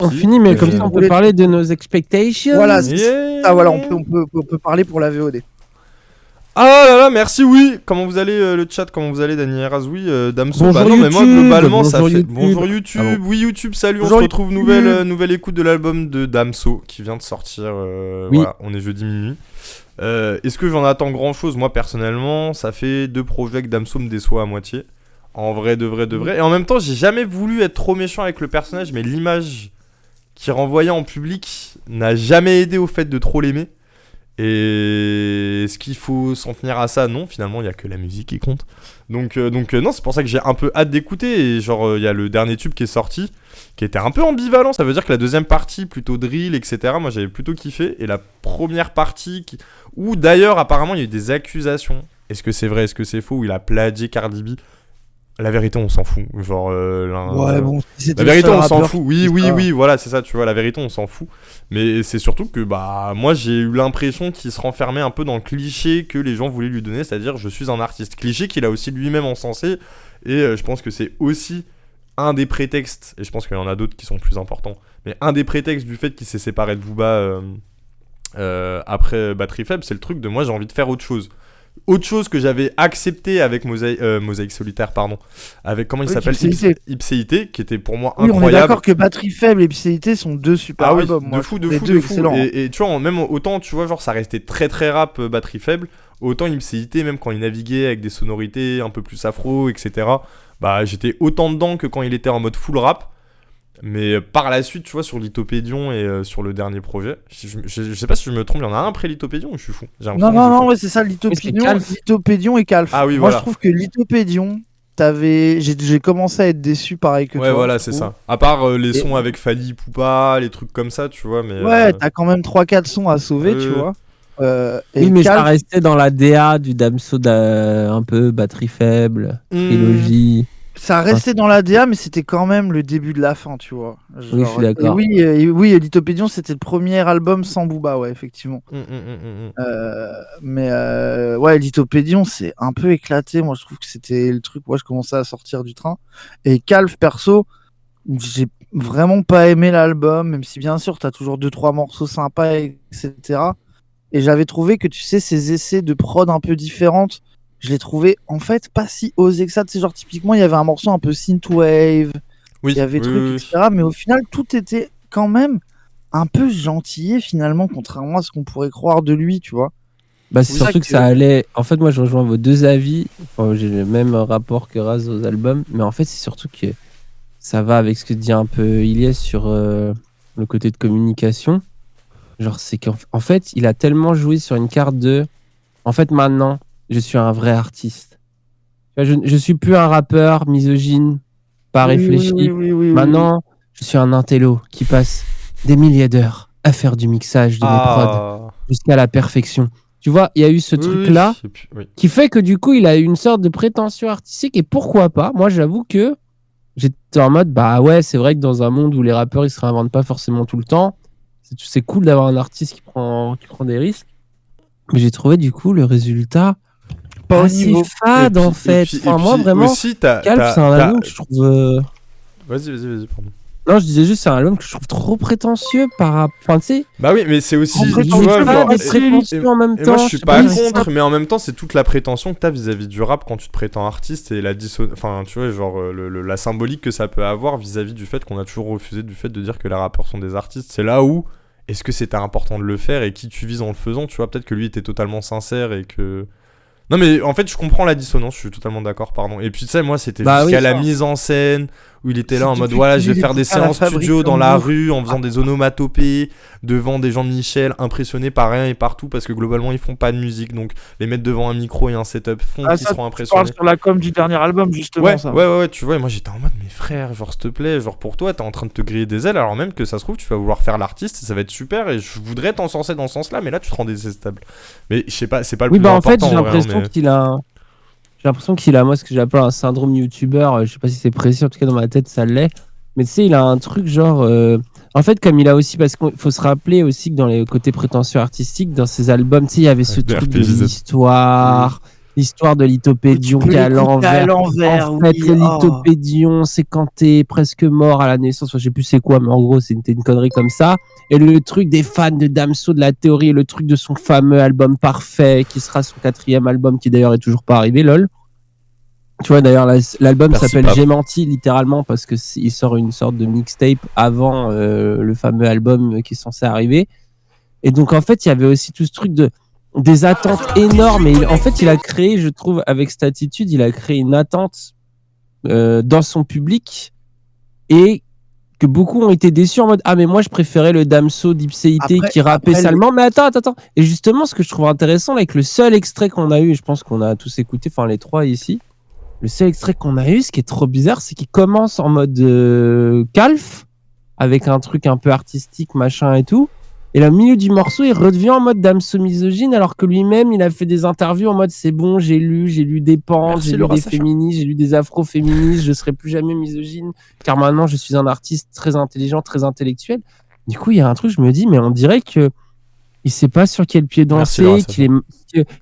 On finit, mais comme ça, on peut parler de nos expectations. Voilà, Yeah. voilà, on peut parler pour la VOD. Ah là là, merci, oui. Comment vous allez le chat? Comment vous allez, Dani Razoui, Damso? Bonjour Bah non, mais moi YouTube, globalement ça bonjour fait YouTube. bonjour YouTube. Ah bon. Oui YouTube, salut, Bonjour on se retrouve YouTube. nouvelle écoute de l'album de Damso qui vient de sortir. Oui. Voilà, on est jeudi minuit. Est-ce que j'en attends grand chose? Moi personnellement, ça fait 2 projets que Damso me déçoit à moitié. En vrai, de vrai. Et en même temps, j'ai jamais voulu être trop méchant avec le personnage, mais l'image qu'il renvoyait en public n'a jamais aidé au fait de trop l'aimer. Et est-ce qu'il faut s'en tenir à ça? Non, finalement, il n'y a que la musique qui compte. Donc non, c'est pour ça que j'ai un peu hâte d'écouter. Et genre, il y a le dernier tube qui est sorti, qui était un peu ambivalent. Ça veut dire que la deuxième partie, plutôt drill, etc., moi, j'avais plutôt kiffé. Et la première partie, où d'ailleurs, apparemment, il y a eu des accusations. Est-ce que c'est vrai, est-ce que c'est faux? Où il a plagié Cardi B. La vérité, on s'en fout. Genre, Ouais, bon, la vérité, on s'en fout. Oui, voilà, c'est ça, tu vois. La vérité, on s'en fout. Mais c'est surtout que, bah, moi, j'ai eu l'impression qu'il se renfermait un peu dans le cliché que les gens voulaient lui donner, c'est-à-dire, je suis un artiste. Cliché qu'il a aussi lui-même encensé. Et je pense que c'est aussi un des prétextes, et je pense qu'il y en a d'autres qui sont plus importants, mais un des prétextes du fait qu'il s'est séparé de Booba après Batterie Faible, c'est le truc de moi, j'ai envie de faire autre chose. Autre chose que j'avais accepté avec Mosaïque Solitaire, pardon. Avec, comment il s'appelle? Ipséité, qui était pour moi incroyable. On est d'accord que Batterie Faible et Ipséité sont deux super albums. De fou. Et tu vois, même autant, tu vois, genre, ça restait très très rap, Batterie Faible. Autant Ipséité, même quand il naviguait avec des sonorités un peu plus afro, etc. Bah, j'étais autant dedans que quand il était en mode full rap. Mais par la suite, tu vois, sur Lithopédion et sur le dernier projet, je sais pas si je me trompe, il y en a un après Lithopédion ou je suis fou? Non, ouais, c'est ça, Lithopédion et Calf. Ah oui, moi, voilà. je trouve que Lithopédion, j'ai commencé à être déçu pareil que toi. Ouais, voilà, c'est ça. À part les sons avec Fali Poupa, les trucs comme ça, tu vois. Mais, ouais, t'as quand même 3-4 sons à sauver, tu vois. Oui, mais ça restait dans la DA du Damso un peu Batterie Faible, trilogie. Ça restait dans la DA, mais c'était quand même le début de la fin, tu vois. Genre, oui, je suis d'accord. Oui, Lithopédion, c'était le premier album sans Booba, ouais, effectivement. Mais ouais, Lithopédion, c'est un peu éclaté. Moi, je trouve que c'était le truc où je commençais à sortir du train. Et Calf, perso, j'ai vraiment pas aimé l'album, même si bien sûr, t'as toujours 2-3 morceaux sympas, etc. Et j'avais trouvé que, tu sais, ces essais de prod un peu différentes, je l'ai trouvé en fait pas si osé que ça. Tu sais, genre typiquement, il y avait un morceau un peu synthwave, il y avait trucs, etc. Mais au final, tout était quand même un peu gentillé finalement, contrairement à ce qu'on pourrait croire de lui, tu vois. Bah, c'est surtout que ça allait. En fait, moi, je rejoins vos deux avis. Enfin, j'ai le même rapport que Raz aux albums, mais en fait, c'est surtout que ça va avec ce que dit un peu Ilyes sur le côté de communication. Genre, c'est qu'en fait, il a tellement joué sur une carte de. En fait, maintenant, je suis un vrai artiste. Je suis plus un rappeur misogyne, pas réfléchi. Maintenant, je suis un intello qui passe des milliers d'heures à faire du mixage de mes prods jusqu'à la perfection. Tu vois, il y a eu ce truc-là qui fait que du coup, il a eu une sorte de prétention artistique. Et pourquoi pas? Moi, j'avoue que j'étais en mode, bah ouais, c'est vrai que dans un monde où les rappeurs, ils se réinventent pas forcément tout le temps, c'est cool d'avoir un artiste qui prend des risques. Mais j'ai trouvé du coup le résultat pas assez fade en fait. Enfin, moi vraiment, Calf, c'est un album que je trouve. Vas-y, pardon. Non, je disais juste, c'est un album que je trouve trop prétentieux par rapport. Enfin, tu sais. Bah oui, mais c'est aussi. Tu vois, genre, prétentieux en même temps. Moi, je suis pas contre, mais en même temps, c'est toute la prétention que t'as vis-à-vis du rap quand tu te prétends artiste et la enfin, tu vois, genre la symbolique que ça peut avoir vis-à-vis du fait qu'on a toujours refusé du fait de dire que les rappeurs sont des artistes. C'est là où. Est-ce que c'était important de le faire et qui tu vises en le faisant? Tu vois, peut-être que lui était totalement sincère et que. Non, mais en fait, je comprends la dissonance, je suis totalement d'accord, pardon. Et puis, tu sais, moi, c'était jusqu'à la mise en scène où il était là en mode voilà, je vais faire des séances studio dans la rue en faisant des onomatopées devant des gens de Michel impressionnés par rien et partout parce que globalement, ils font pas de musique. Donc, les mettre devant un micro et un setup font qu'ils seront impressionnés. Tu parles sur la com du dernier album, justement, ça. Ouais, tu vois. Et moi, j'étais en mode, mais frère, genre, s'il te plaît, genre, pour toi, t'es en train de te griller des ailes alors même que ça se trouve, tu vas vouloir faire l'artiste et ça va être super et je voudrais t'encenser dans ce sens-là, mais là, tu te rends détestable. Mais je sais pas, c'est pas le plus important. En fait, j'ai l'impression qu'il a moi ce que j'appelle un syndrome youtubeur, je sais pas si c'est précis, en tout cas dans ma tête ça l'est, mais tu sais il a un truc genre en fait comme il a aussi, parce qu'il faut se rappeler aussi que dans les côtés prétentieux artistiques dans ses albums, tu sais il y avait ce truc de l'histoire, l'histoire de Lithopédion Tu peux qui est à l'écouter à l'envers. l'envers, En fait, oui. le Oh. Lithopédion, c'est quand t'es presque mort à la naissance. Enfin, je sais plus c'est quoi, mais en gros, c'était une connerie comme ça. Et le truc des fans de Damso, de la théorie, le truc de son fameux album parfait, qui sera son 4e album, qui d'ailleurs est toujours pas arrivé, lol. Tu vois, d'ailleurs, l'album Merci, s'appelle Paf. J'ai menti, littéralement, parce que il sort une sorte de mixtape avant le fameux album qui est censé arriver. Et donc, en fait, il y avait aussi tout ce truc des attentes énormes. Et en fait, il a créé, je trouve, avec cette attitude, il a créé une attente dans son public et que beaucoup ont été déçus en mode ah mais moi je préférais le Damso d'Ipséité qui rappait salement. Mais attends. Et justement, ce que je trouve intéressant avec le seul extrait qu'on a eu, je pense qu'on a tous écouté, enfin les 3 ici, le seul extrait qu'on a eu, ce qui est trop bizarre, c'est qu'il commence en mode calf avec un truc un peu artistique machin et tout. Et là, au milieu du morceau, il redevient en mode Damso misogyne, alors que lui-même, il a fait des interviews en mode c'est bon, j'ai lu des pentes, j'ai lu des féministes, j'ai lu des afro-féministes, je serai plus jamais misogyne, car maintenant je suis un artiste très intelligent, très intellectuel. Du coup, il y a un truc, je me dis, mais on dirait que il sait pas sur quel pied danser,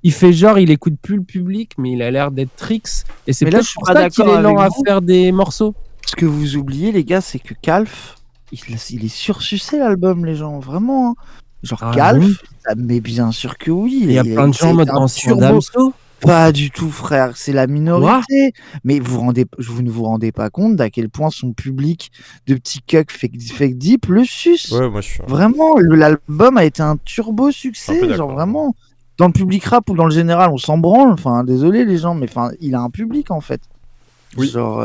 il fait genre, il écoute plus le public, mais il a l'air d'être tricks. Et c'est peut-être pour ça qu'il est lent à faire des morceaux. Ce que vous oubliez, les gars, c'est que Calf, il est sursucé l'album, les gens, vraiment. Hein. Genre Calf, oui. Mais bien sûr que oui. Il y a plein de gens en mode ancien Damso. Pas du tout, frère, c'est la minorité. Mais vous ne vous rendez pas compte d'à quel point son public de petits cucks fake deep le suce. Ouais, moi je suis. Vraiment, l'album a été un turbo succès, genre vraiment. Dans le public rap ou dans le général, on s'en branle. Enfin, désolé les gens, mais enfin, il a un public en fait. Oui. Genre.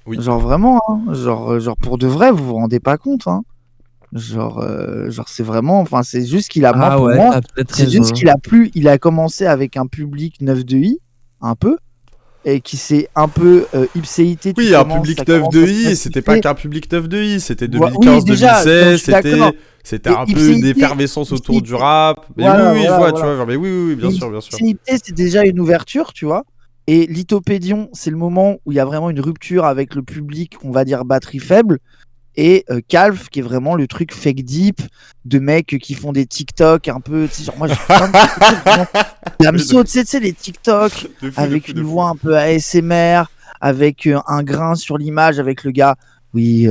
Oui. Genre vraiment, hein, genre pour de vrai, vous vous rendez pas compte, hein. Genre c'est vraiment, enfin c'est juste qu'il a pour moi, c'est juste qu'il il a commencé avec un public 9 de I, un peu, et qui s'est un peu ipséité. Oui, un public 9 de I, et c'était pas qu'un public 9 de I, c'était 2015-2016, c'était un peu d'effervescence autour du rap. Mais oui, je vois, tu vois, mais oui, bien sûr. Ipséité, c'est déjà une ouverture, tu vois. Et Lithopédion, c'est le moment où il y a vraiment une rupture avec le public, on va dire batterie faible. Et Calf, qui est vraiment le truc fake deep de mecs qui font des TikTok un peu. Genre, moi, j'ai plein de Damso, tu sais, les TikTok avec une voix un peu ASMR, avec un grain sur l'image, avec le gars. Oui,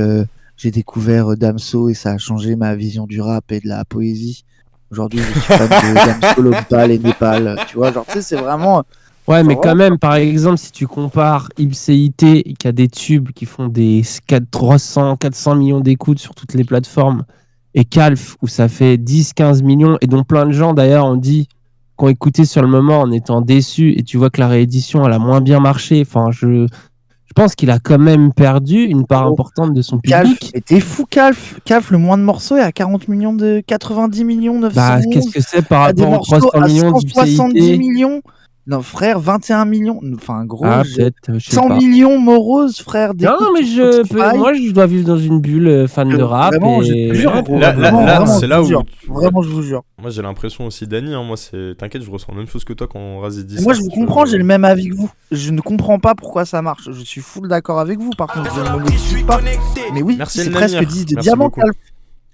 j'ai découvert Damso et ça a changé ma vision du rap et de la poésie. Aujourd'hui, je suis fan de Damso, Lopal et Népal. Tu vois, genre, tu sais, c'est vraiment. Ouais, mais quand même, par exemple, si tu compares Ipséité, qui a des tubes qui font des 400 millions d'écoutes sur toutes les plateformes, et Calf, où ça fait 10-15 millions, et dont plein de gens, d'ailleurs, ont dit qu'on écoutait sur le moment en étant déçus, et tu vois que la réédition, elle a moins bien marché. Enfin, je pense qu'il a quand même perdu une part importante de son public. Mais t'es fou, Calf. Calf, le moins de morceaux est à 40 millions 90 millions 911. Bah, qu'est-ce que c'est par rapport aux 300 millions d'Ipséité ? 170 millions. Non, frère, 21 millions. Enfin, gros, 100 pas. millions Morose, frère. Non, mais moi, je dois vivre dans une bulle fan de rap. Vraiment, et... je te jure, là, c'est là où. Vraiment, je vous jure. Moi, j'ai l'impression aussi, Dany. Hein, moi, t'inquiète, je ressens la même chose que toi quand Razi dit ça. Moi, je vous comprends, j'ai le même avis que vous. Je ne comprends pas pourquoi ça marche. Je suis full d'accord avec vous. Par contre, je ne me motive pas. Mais oui, c'est presque 10 de diamant.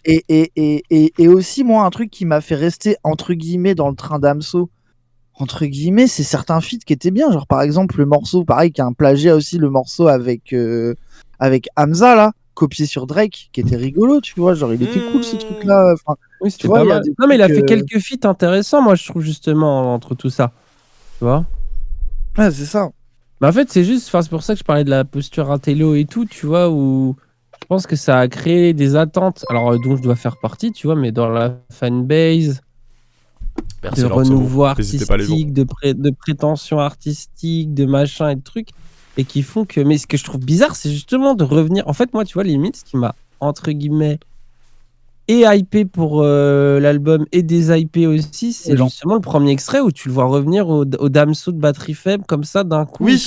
Et aussi, moi, un truc qui m'a fait rester, entre guillemets, dans le train Damso. Entre guillemets, c'est certains feats qui étaient bien. Genre, par exemple, le morceau, pareil, qui a un plagiat aussi, le morceau avec Hamza, là, copié sur Drake, qui était rigolo, tu vois. Genre, il était cool, ce truc-là. Enfin, oui, c'était pas mal. Non, mais il a fait quelques feats intéressants, moi, je trouve, justement, entre tout ça. Tu vois ? Ouais, c'est ça. Mais en fait, c'est juste, c'est pour ça que je parlais de la posture intello et tout, tu vois, où je pense que ça a créé des attentes, alors dont je dois faire partie, tu vois, mais dans la fanbase. Merci de renouveau artistique, de prétention artistique, de machin et de trucs, et qui font que... Mais ce que je trouve bizarre, c'est justement de revenir... En fait, moi, tu vois, limite, ce qui m'a, entre guillemets, et hypé pour l'album, et déshypé aussi, c'est justement le premier extrait où tu le vois revenir au Damso de batterie faible, comme ça, d'un coup. Oui.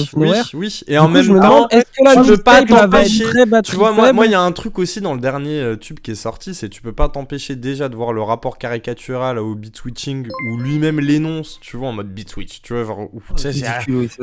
Et en même temps, est-ce que là, tu peux pas t'empêcher... Tu vois, moi, il y a un truc aussi dans le dernier tube qui est sorti, c'est tu peux pas t'empêcher déjà de voir le rapport caricatural au beat switching, où lui-même l'énonce, tu vois, en mode beat switch, tu vois, genre...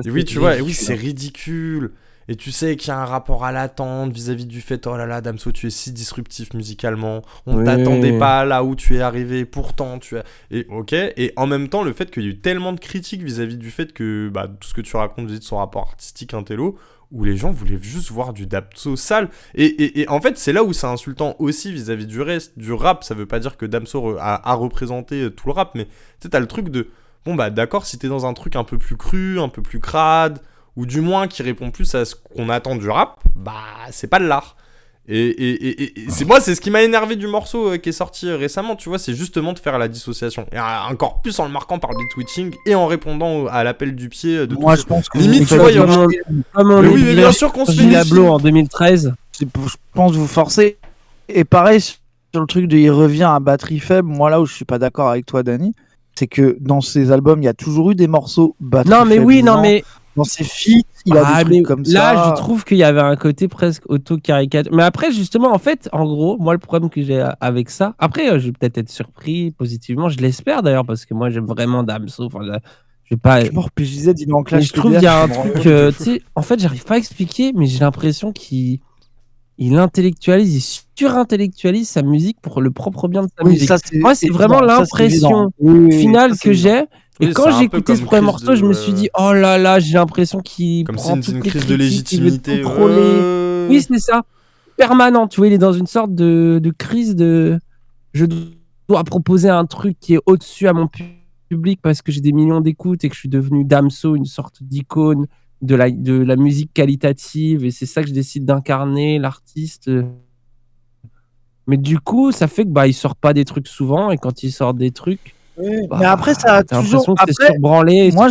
Oui, tu vois, oui, c'est ridicule. et tu sais qu'il y a un rapport à l'attente vis-à-vis du fait oh là là Damso tu es si disruptif musicalement, on t'attendait pas là où tu es arrivé, pourtant tu as et ok, et en même temps le fait qu'il y ait eu tellement de critiques vis-à-vis du fait que tout ce que tu racontes vis-à-vis de son rapport artistique intello, où les gens voulaient juste voir du Damso sale. Et en fait, c'est là où c'est insultant aussi vis-à-vis du reste, du rap. Ça veut pas dire que Damso a représenté tout le rap, mais tu sais, t'as le truc de... Bon, d'accord, si t'es dans un truc un peu plus cru, un peu plus crade, ou du moins qui répond plus à ce qu'on attend du rap, c'est pas de l'art. Et c'est ce qui m'a énervé du morceau qui est sorti récemment, tu vois, c'est justement de faire la dissociation. Et encore plus en le marquant par le beat switching et en répondant à l'appel du pied de moi, je pense que limite, tu vois, il y en a... Oui, mais bien sûr qu'on se fait des Gilablo en 2013. Je pense vous forcez. Et pareil, sur le truc de il revient à batterie faible, moi là où je suis pas d'accord avec toi, Dany, c'est que dans ses albums, il y a toujours eu des morceaux batterie faible. Non, mais oui, non, mais... Dans ses feats, il a des trucs comme ça. Là, je trouve qu'il y avait un côté presque auto-caricature. Mais après, justement, en fait, en gros, moi, le problème que j'ai avec ça... Après, je vais peut-être être surpris positivement. Je l'espère, d'ailleurs, parce que moi, j'aime vraiment Damso. Enfin, je vais pas... Je mort PJZ, il est en clash. Je trouve qu'il y a un truc... tu sais, en fait, j'arrive pas à expliquer, mais j'ai l'impression qu'il intellectualise, il surintellectualise sa musique pour le propre bien de sa musique. Ça, moi, c'est vraiment l'impression finale que j'ai. Et quand j'ai écouté ce premier morceau, je me suis dit, oh là là, j'ai l'impression qu'il prend comme toutes une les crise de critiques, légitimité. il veut contrôler. Oui, c'est ça. Permanent, tu vois, il est dans une sorte de crise de... Je dois proposer un truc qui est au-dessus à mon public parce que j'ai des millions d'écoutes et que je suis devenu Damso, une sorte d'icône de la musique qualitative. Et c'est ça que je décide d'incarner, l'artiste. Mais du coup, ça fait que il sort pas des trucs souvent. Et quand il sort des trucs... mais après, ça a toujours. Après, c'est surbranlé. Moi,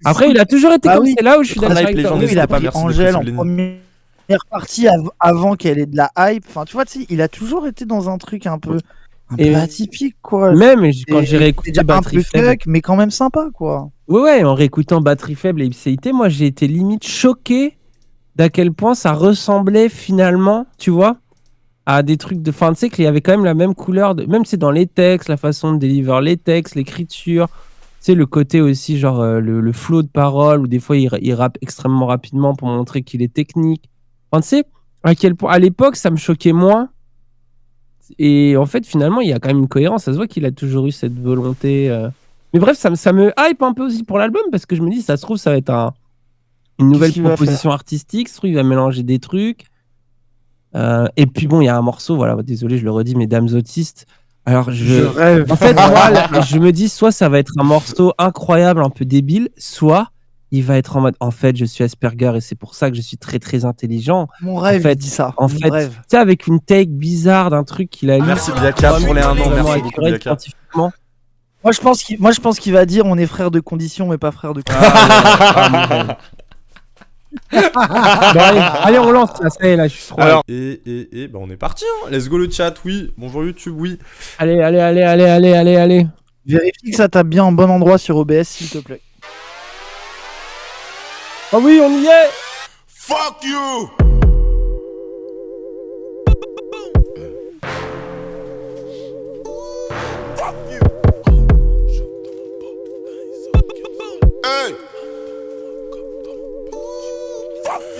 après, il a toujours été comme oui. c'est là où je suis d'accord avec les toi. gens Il a pas, pris merci de Angèle en préciser. première partie avant qu'elle ait de la hype. Enfin, tu vois, il a toujours été dans un truc un peu atypique, quoi. Même quand j'ai réécouté déjà un Batterie peu Faible. fuck, mais quand même sympa, quoi. Ouais, en réécoutant Batterie Faible et Ipséité, moi, j'ai été limite choqué d'à quel point ça ressemblait finalement, tu vois, à des trucs de fin de siècle. Il y avait quand même la même couleur, même c'est dans les textes, la façon de délivrer les textes, l'écriture, tu sais, le côté aussi, genre le flow de parole, où des fois il rappe extrêmement rapidement pour montrer qu'il est technique. Enfin, tu sais, à quel point, à l'époque, ça me choquait moins. Et en fait, finalement, il y a quand même une cohérence. Ça se voit qu'il a toujours eu cette volonté. Mais bref, ça me hype un peu aussi pour l'album, parce que je me dis, ça se trouve, ça va être une nouvelle proposition artistique. Ça se trouve, il va mélanger des trucs. Et puis bon, il y a un morceau, voilà, désolé, je le redis, mais Damsotiste. Alors, Je rêve. en fait, moi, là, je me dis, soit ça va être un morceau incroyable, un peu débile, soit il va être en mode, en fait, je suis Asperger et c'est pour ça que je suis très très intelligent. Mon rêve, en fait, il dit ça. En fait, tu sais, avec une take bizarre d'un truc qu'il a lu. Merci Biaka pour les 1 an, merci beaucoup Biaka. Scientifiquement. Moi, je pense qu'il va dire on est frères de condition, mais pas frères de condition. Bon, allez, on lance là, ça y est, là, je suis trop. Alors, on est parti, hein. Let's go le chat, oui. Bonjour YouTube, oui. Allez. Vérifie que ça tape bien en bon endroit sur OBS, s'il te plaît. Oh oui, on y est. Fuck you! Hey!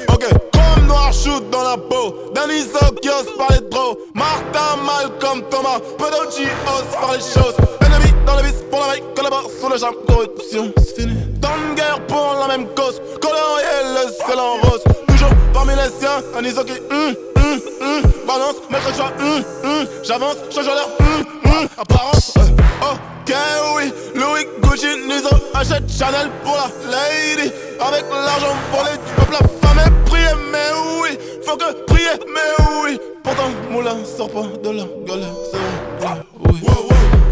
Ok, comme noir shoot dans la peau, Danny Sokios parlait trop, Martin Malcolm Thomas, Pedocci ose par les choses, ennemi dans le vice pour la veille, collabore sous le charme, corruption, c'est fini. Dans une guerre pour la même cause, colorier le ciel en rose, toujours parmi les siens, Danny Soki, balance, maître choix, j'avance, change l'heure, apparence, ok oui, Louis Gucci, Nizo, achète Chanel pour la lady, avec l'argent volé du peuple affamé, prier mais oui, faut que prier mais oui, pourtant Moulin sort pas de la galère, c'est vrai, oui.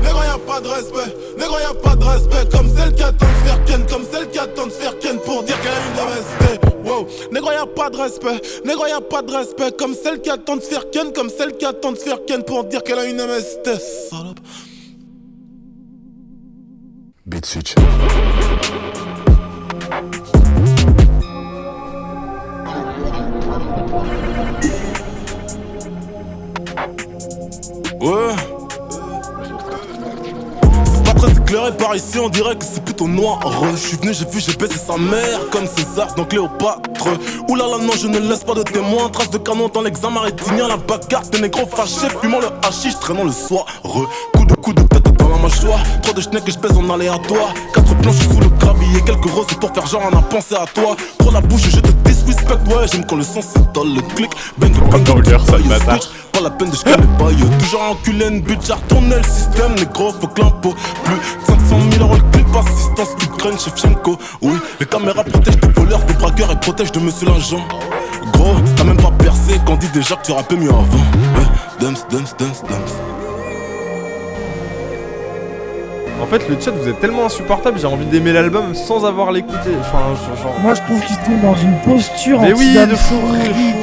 Négro y'a pas de respect, négro y'a pas de respect, comme celle qui attend de faire ken, comme celle qui attend de faire ken pour dire qu'elle a une MST. Wow, négro y'a pas de respect, négro y'a pas de respect, comme celle qui attend de faire ken, comme celle qui attend de faire ken pour dire qu'elle a une MST. Salope. Beat switch. Ouais. C'est pas très éclairé par ici, on dirait que c'est plutôt noir. Je suis venu, j'ai vu, j'ai baissé sa mère comme César, donc Cléopâtre. affreux. Oulala, non, je ne laisse pas de témoins. Trace de canon dans l'examen rétinien. La bagarre des négros fâchés, fumant le hashish, traînant le soir. Coup de tête dans la mâchoire. Trop de schneck que je pèse en aléatoire. 4 planches sous le gravier, quelques roses pour faire genre on a pensé à toi. Trop la bouche, je te disrespect, ouais. J'aime quand le son s'étale, le clic. Bang, pas la peine de jeter les bails. Toujours enculé, une but, j'ai retourné le système. Négro, faut que l'impôt. Plus de 500 000 € le clip, assistance Ukraine, Shevchenko. Oui, les caméras protègent des voleurs, des braqueurs et protègent de monsieur l'agent. Gros, t'as même pas percé quand dit déjà que tu rappais mieux avant. Ouais, dance. En fait, le chat, vous êtes tellement insupportable, j'ai envie d'aimer l'album sans avoir l'écouté. Enfin, genre. Moi, je trouve qu'ils sont dans une posture Mais oui, anti-dame de fou.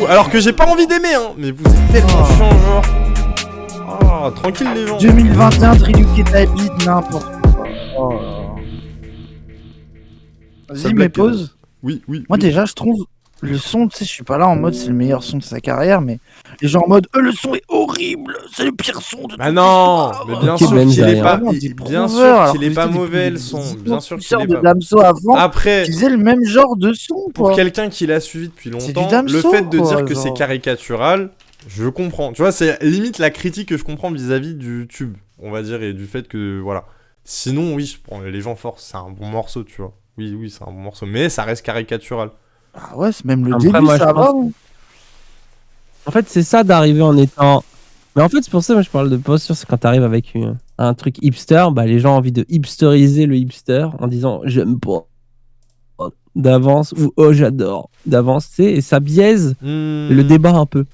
Alors que j'ai pas envie d'aimer, hein. Mais vous êtes tellement chiant, genre. Ah, tranquille les gens. 2021, Triluke David, n'importe quoi. Oh là là. Vas-y, Seule mes blague pauses. Oui. Moi, déjà, je trouve le son, tu sais, je suis pas là en mode c'est le meilleur son de sa carrière, mais les gens en mode le son est horrible, c'est le pire son de Ah toute non, l'histoire. mais bien Ok, sûr même qu'il est derrière. pas, Vraiment, des bien prouveurs, sûr alors qu'il que est pas c'était mauvais le des son, histoires bien sûr qu'il est de pas. Damso avant, Après, qui faisaient le même genre de son, pour quoi. quelqu'un qui l'a suivi depuis C'est longtemps, du Damso, le fait de quoi, dire que genre. c'est caricatural, je comprends. Tu vois, c'est limite la critique que je comprends vis-à-vis du tube, on va dire, et du fait que voilà. Sinon, oui, je prends les gens forts, c'est un bon morceau, tu vois. Oui, c'est un bon morceau, mais ça reste caricatural. Ah ouais, c'est même le Après, début, moi, ça je va. pense- En fait, c'est ça d'arriver en étant. Mais en fait, c'est pour ça que moi je parle de posture, c'est quand t'arrives avec un truc hipster, bah les gens ont envie de hipsteriser le hipster en disant j'aime pas d'avance ou oh j'adore d'avance, tu sais, et ça biaise le débat un peu.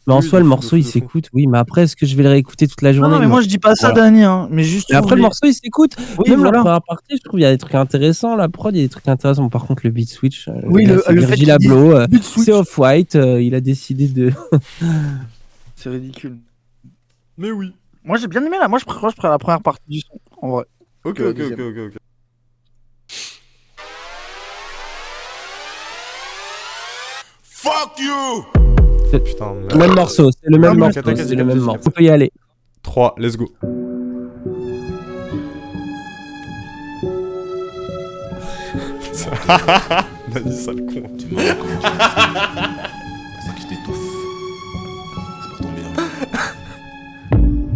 Mais en Oui, soi, de le fou, morceau de il fou, de fou. s'écoute, oui, mais après, est-ce que je vais le réécouter toute la journée? Non, mais moi je dis pas ça, Voilà. Dani, hein, mais juste. Et après, le morceau il s'écoute. Oui, Même la voilà. première partie, je trouve il y a des trucs intéressants. La prod, il y a des trucs intéressants. Par contre, le beat switch, Oui, gars, le c'est fait Virgil qu'il dise Abloh, beat switch. c'est Off-White, il a décidé de. C'est ridicule. Mais oui. Moi j'ai bien aimé là, moi je préfère la première partie du son, en vrai. Ok. la deuxième. Fuck you! Putain, Le même morceau, c'est le même mais morceau, t'inquiète, c'est j'ai le même capté, morceau. j'ai On peut y aller. 3, let's go. Dani, sale con. Tu me recommandes. C'est ça que je t'étouffe. C'est pour ton bien.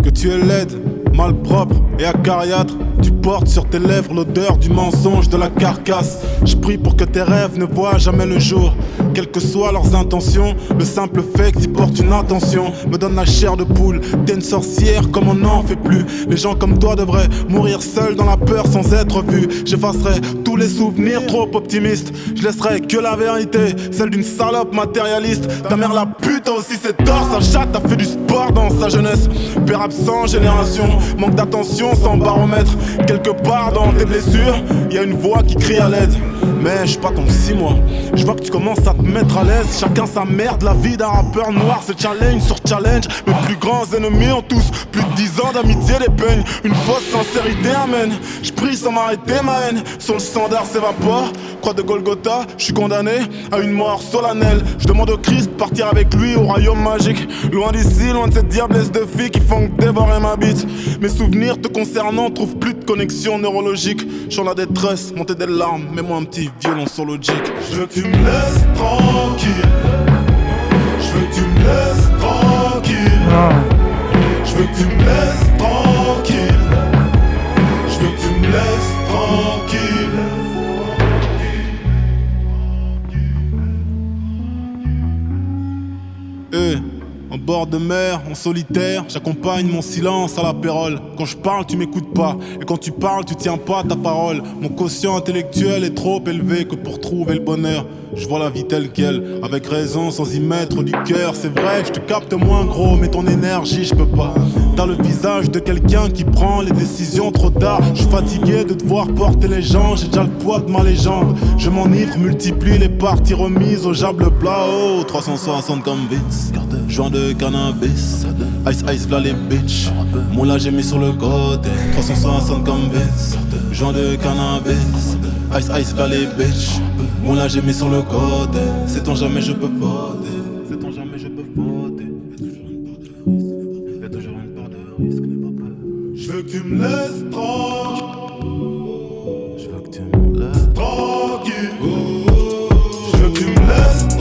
Que tu es laide, malpropre et acariâtre. Tu portes sur tes lèvres l'odeur du mensonge, de la carcasse. Je prie pour que tes rêves ne voient jamais le jour. Quelles que soient leurs intentions, le simple fait que tu portes une intention me donne la chair de poule. T'es une sorcière comme on n'en fait plus. Les gens comme toi devraient mourir seuls dans la peur sans être vus. J'effacerai tous les souvenirs trop optimistes. Je laisserai que la vérité, celle d'une salope matérialiste. Ta mère la pute a aussi ses torts. Sa chatte a fait du sport dans sa jeunesse. Père absent, génération, manque d'attention sans baromètre. Quelque part dans tes blessures, y a une voix qui crie à l'aide. Mais je suis pas ton 6 mois. Je vois que tu commences à te mettre à l'aise. Chacun sa merde, la vie d'un rappeur noir. C'est challenge sur challenge. Mes plus grands ennemis ont tous plus de 10 ans d'amitié, des peines. Une fausse sincérité amène. Je prie sans m'arrêter ma haine. Sur le standard s'évapore. Croix de Golgotha, je suis condamné à une mort solennelle. Je demande au Christ de partir avec lui au royaume magique. Loin d'ici, loin de cette diablesse de filles qui font que dévorer ma bite. Mes souvenirs te concernant trouvent plus de connexion neurologique. Je suis en la détresse, monter des larmes, mets-moi un petit violon sur logique. Je veux que tu me laisses tranquille. Je veux que tu me laisses tranquille. Je veux que tu me laisses tranquille. Je veux que tu me laisses tranquille. En bord de mer, en solitaire, j'accompagne mon silence à la pérole. Quand je parle, tu m'écoutes pas. Et quand tu parles, tu tiens pas ta parole. Mon quotient intellectuel est trop élevé que pour trouver le bonheur. Je vois la vie telle qu'elle, avec raison, sans y mettre du cœur. C'est vrai, je te capte moins gros, mais ton énergie, je peux pas. T'as le visage de quelqu'un qui prend les décisions trop tard. Je suis fatigué de devoir porter les gens, j'ai déjà le poids de ma légende. Je m'enivre, multiplie les parties remises au jable plat. Oh, 360 comme Vince, joint de cannabis. Ice, ice, v'là les bitch. Mon là j'ai mis sur le côté. 360 comme Vince, joint de cannabis. Ice, ice, v'là les bitch. Mon là j'ai mis sur le côté. Sait-on jamais je peux voter. Sait-on jamais je peux voter. Y'a toujours une part de risque, n'aie pas peur. Je veux que tu me laisses tranquille. Je veux que tu me laisses tranquille. Je veux que tu me laisses tranquille.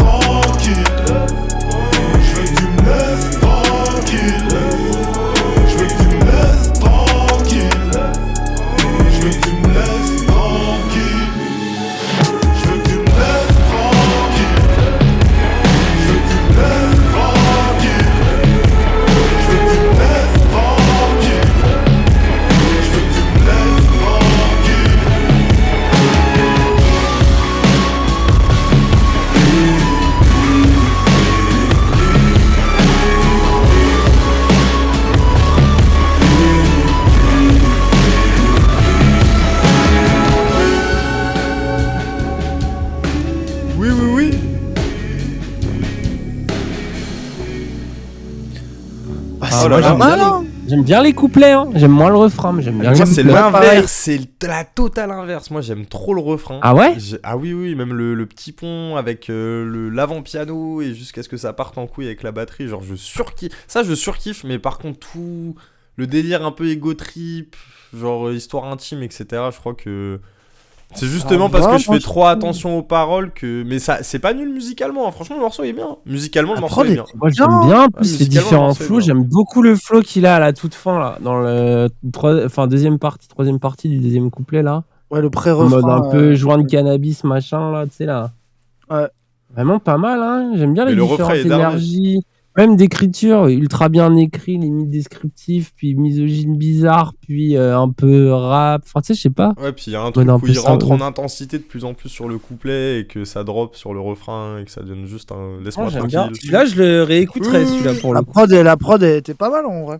Ah, Oh là moi, là. j'aime bien les couplets, hein. J'aime moins le refrain, mais j'aime bien Moi, les c'est couplets. l'inverse, c'est la totale inverse. Moi, j'aime trop le refrain. Ah ouais? Ah oui, même le petit pont avec l'avant-piano et jusqu'à ce que ça parte en couille avec la batterie. Genre, je surkiffe. Ça, je surkiffe, mais par contre, tout le délire un peu ego trip, genre histoire intime, etc., je crois que. C'est justement parce que je fais trop attention aux paroles que. Mais ça, c'est pas nul musicalement, hein. Franchement, le morceau est bien. Musicalement, le morceau est bien. Moi, j'aime bien en plus les musicalement, différents non, c'est flows. bien. J'aime beaucoup le flow qu'il a à la toute fin, là, dans le troisième partie du deuxième couplet, là. Ouais, le En pré-refrain. mode un peu joint de cannabis, machin, là, tu sais, là. Ouais. Vraiment pas mal, hein. J'aime bien Mais les le refrain différentes est dingue. énergies. Même d'écriture, ultra bien écrit, limite descriptif, puis misogyne bizarre, puis un peu rap. Enfin, tu sais, je sais pas. Ouais, puis il y a un Ouais, truc un où peu il ça, rentre ouais. en intensité de plus en plus sur le couplet et que ça drop sur le refrain et que ça donne juste un laisse-moi Moi, j'aime bien. tranquille. Celui-là, je le réécouterai, celui-là, pour le coup. La prod elle était pas mal en vrai.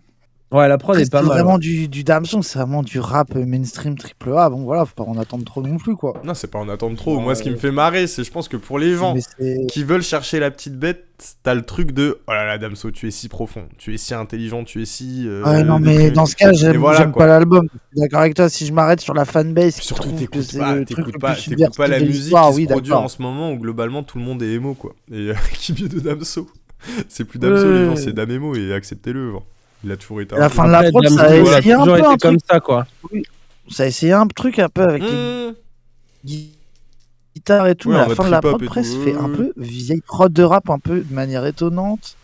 Ouais, la prod Après, est pas c'est mal. vraiment du Damson, c'est vraiment du rap mainstream triple A. Bon voilà, faut pas en attendre trop non plus quoi. Non, c'est pas en attendre trop. Moi, ce qui me fait marrer, c'est je pense que pour les gens Mais c'est- qui veulent chercher la petite bête, t'as le truc de oh là là, Damso, tu es si profond, tu es si intelligent, tu es si. Ouais, non, mais déprimé. dans ce cas, Et j'aime voilà, j'aime quoi. pas l'album. Je suis d'accord avec toi. Si je m'arrête sur la fanbase, qui Surtout, trouve que t'écoutes c'est pas, le truc t'écoutes le pas, plus t'écoutes pas la subversif de musique l'histoire, qui oui, se produit d'accord. en ce moment où globalement tout le monde est émo, quoi. Et qui mieux de Damso? C'est plus Damso, les gens, c'est Damemo et acceptez-le. Genre. Il a toujours été À la un peu- fin de la Après, prod, Damso, ça a il a essayé un toujours peu été un comme truc. ça, quoi. Ça a essayé un truc un peu avec les guitares et tout, Ouais, mais en à la mode fin de la trip-hop prod, et presque, tout, fait un peu vieille prod de rap, un peu de manière étonnante.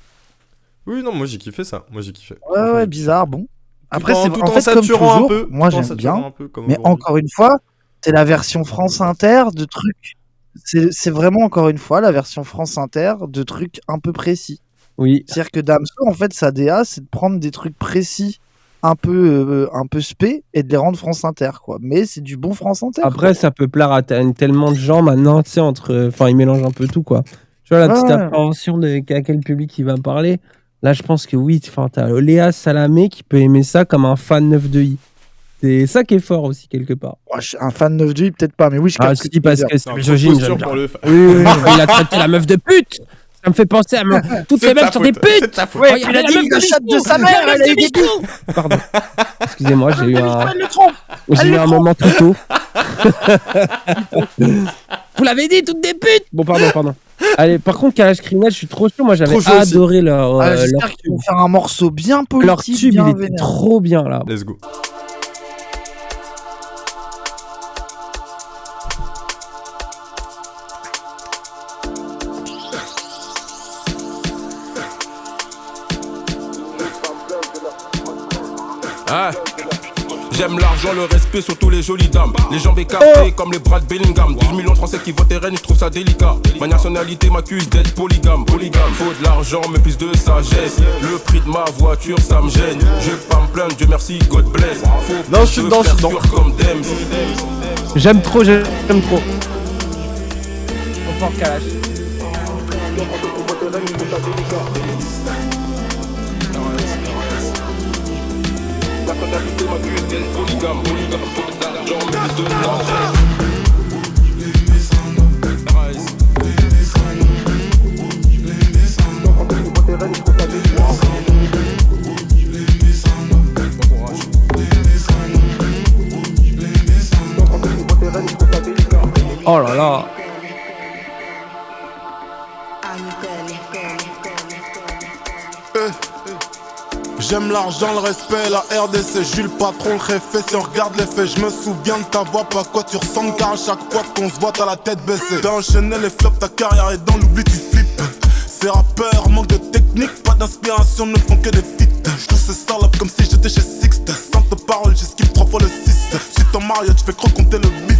Oui, non, moi j'ai kiffé ça. Moi j'ai kiffé. Ouais, Franchement, ouais, j'ai bizarre, bon. Après, Tout en- c'est tout en en fait comme saturant un toujours, peu, moi tout en j'aime saturant bien, un peu, comme mais aujourd'hui. encore une fois, c'est la version France Inter de trucs. C'est vraiment encore une fois la version France Inter de trucs un peu précis. Oui. C'est-à-dire que Damso, en fait, sa DA, c'est de prendre des trucs précis, un peu spé, et de les rendre France Inter, quoi. Mais c'est du bon France Inter. Après, ça peut plaire à tellement de gens maintenant, tu sais, enfin, ils mélangent un peu tout, quoi. Tu vois, la petite Ouais. appréhension de à quel public il va parler. Là, je pense que oui, enfin, t'as Léa Salamé qui peut aimer ça comme un fan 9 de I. C'est ça qui est fort aussi, quelque part. Ouais, je suis un fan 9 de peut-être pas, mais oui, je Ah, capte ce que si, tu veux parce dire. que c'est Non, misogyne, posture j'aime pour bien. le Oui, Il a traité la meuf de pute. Ça me fait penser à toutes C'est les de meufs sa sont des faute, putes. c'est de sa faute. Ouais, Regardez il a la dit meuf le chat de sa mère, elle a eu des billes. Pardon. Excusez-moi, j'ai eu un Elle le trompe. j'ai eu un moment trop tôt. Vous l'avez dit, toutes des putes. Bon, pardon. Allez, par contre, Kalash Criminal, je suis trop chaud. Moi, j'avais Trop chaud aussi. adoré leur J'espère qu'ils vont faire un morceau bien leur politique, tube. bien Il était vénère. trop bien là. Let's go. Hein? J'aime l'argent, le respect, surtout les jolies dames. Les jambes écartées comme les bras de Bellingham. 12 millions de Français qui votent RN, je trouve ça délicat. Ma nationalité m'accuse d'être polygame. Faut de l'argent, mais plus de sagesse. Le prix de ma voiture, ça me gêne. Je vais pas me plaindre, Dieu merci, God bless. Faut Non, plus je suis de dedans, je suis frères dedans. sûrs comme Dems. J'aime trop. Trop fort, Kalash. Ma nationalité m'accuse d'être polygame. Faut de l'argent, mais plus de sagesse. Oh là là. J'aime l'argent, le respect, la RDC, Jules patron, le réfé. Si on regarde les faits, je me souviens de ta voix, pas quoi tu ressembles, car à chaque fois qu'on se voit, t'as la tête baissée. T'as enchaîné les flops, ta carrière est dans l'oubli, tu flippes. Ces rappeurs manquent de technique, pas d'inspiration, ne font que des feats. J'touche ces salopes comme si j'étais chez Sixte. Sainte parole, j'esquive 3 fois le 6. Suite en mariage, fais trop compter le bif.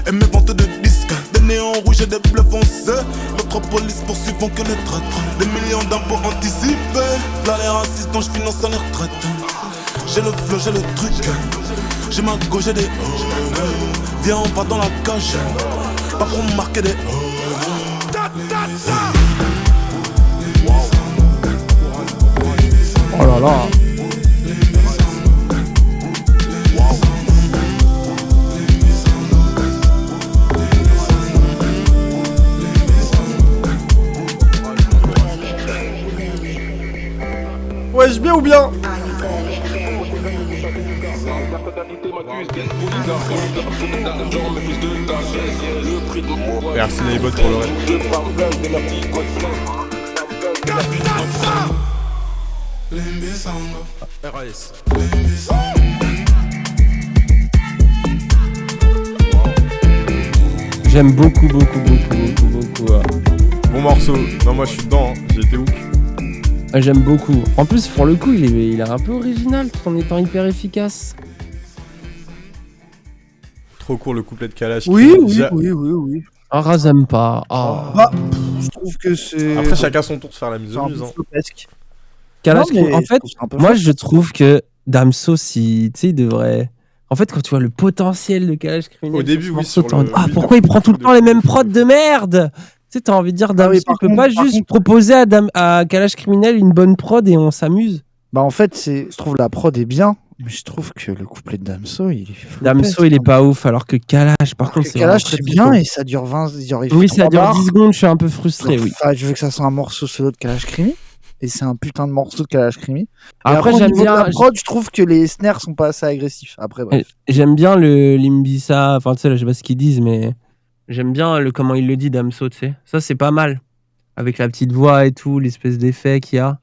Et mes ventes de disques, des néons rouges et des bleus foncés. Notre police poursuivant que les traîtres. Des millions d'impôts anticipés. Là les racistes dont je finance les retraites. J'ai le flow, j'ai le truc. J'ai ma gauche, j'ai des viens on va dans la cage. Pas pour me marquer des Oh là là. Wesh bien. Merci les bots pour le reste. RAS. J'aime beaucoup. Bon morceau. Non, moi je suis dedans, hein. J'ai été hook. J'aime beaucoup. En plus, pour le coup, il est un peu original tout en étant hyper efficace. Trop court le couplet de Kalash. Oui. Ah, Raz aime pas. Ah. Bah, je trouve que c'est. Après, chacun son tour de faire la mise c'est au un muse. peu Hein. flopesque. Kalash, Non, mais en je fait, trouve ça un peu moi, flop. je trouve que Damso, tu sais, il devrait. En fait, quand tu vois le potentiel de Kalash Criminel, Au début, sur ce oui, morceau, sur t'as envie- le- Ah, oui, pourquoi il prend tout le de temps les fou, mêmes de fou. prods de merde? Tu sais, t'as envie de dire Damso, oui, il par peut contre- pas par juste contre- proposer à Kalash Criminel une bonne prod et on s'amuse. Bah, en fait, je trouve la prod est bien, mais je trouve que le couplet de Damso, il est flopesque. Damso, il est pas ouf, alors que Kalash, par contre, c'est Kalash, vraiment très, c'est très bien cool. et ça dure 20. Il Oui, fait ça 3 dure bars. 10 secondes, je suis un peu frustré, oui. Enfin, je veux que ça soit un morceau solo de Kalash Krimi. Et c'est un putain de morceau de Kalash Krimi. Et Après, au j'aime niveau de bien, la prod, je trouve que les snares sont pas assez agressifs. Après, bref. j'aime bien le Limbisa, enfin, tu sais, là, je sais pas ce qu'ils disent, mais j'aime bien comment il le dit, Damso, tu sais. Ça, c'est pas mal. Avec la petite voix et tout, l'espèce d'effet qu'il y a.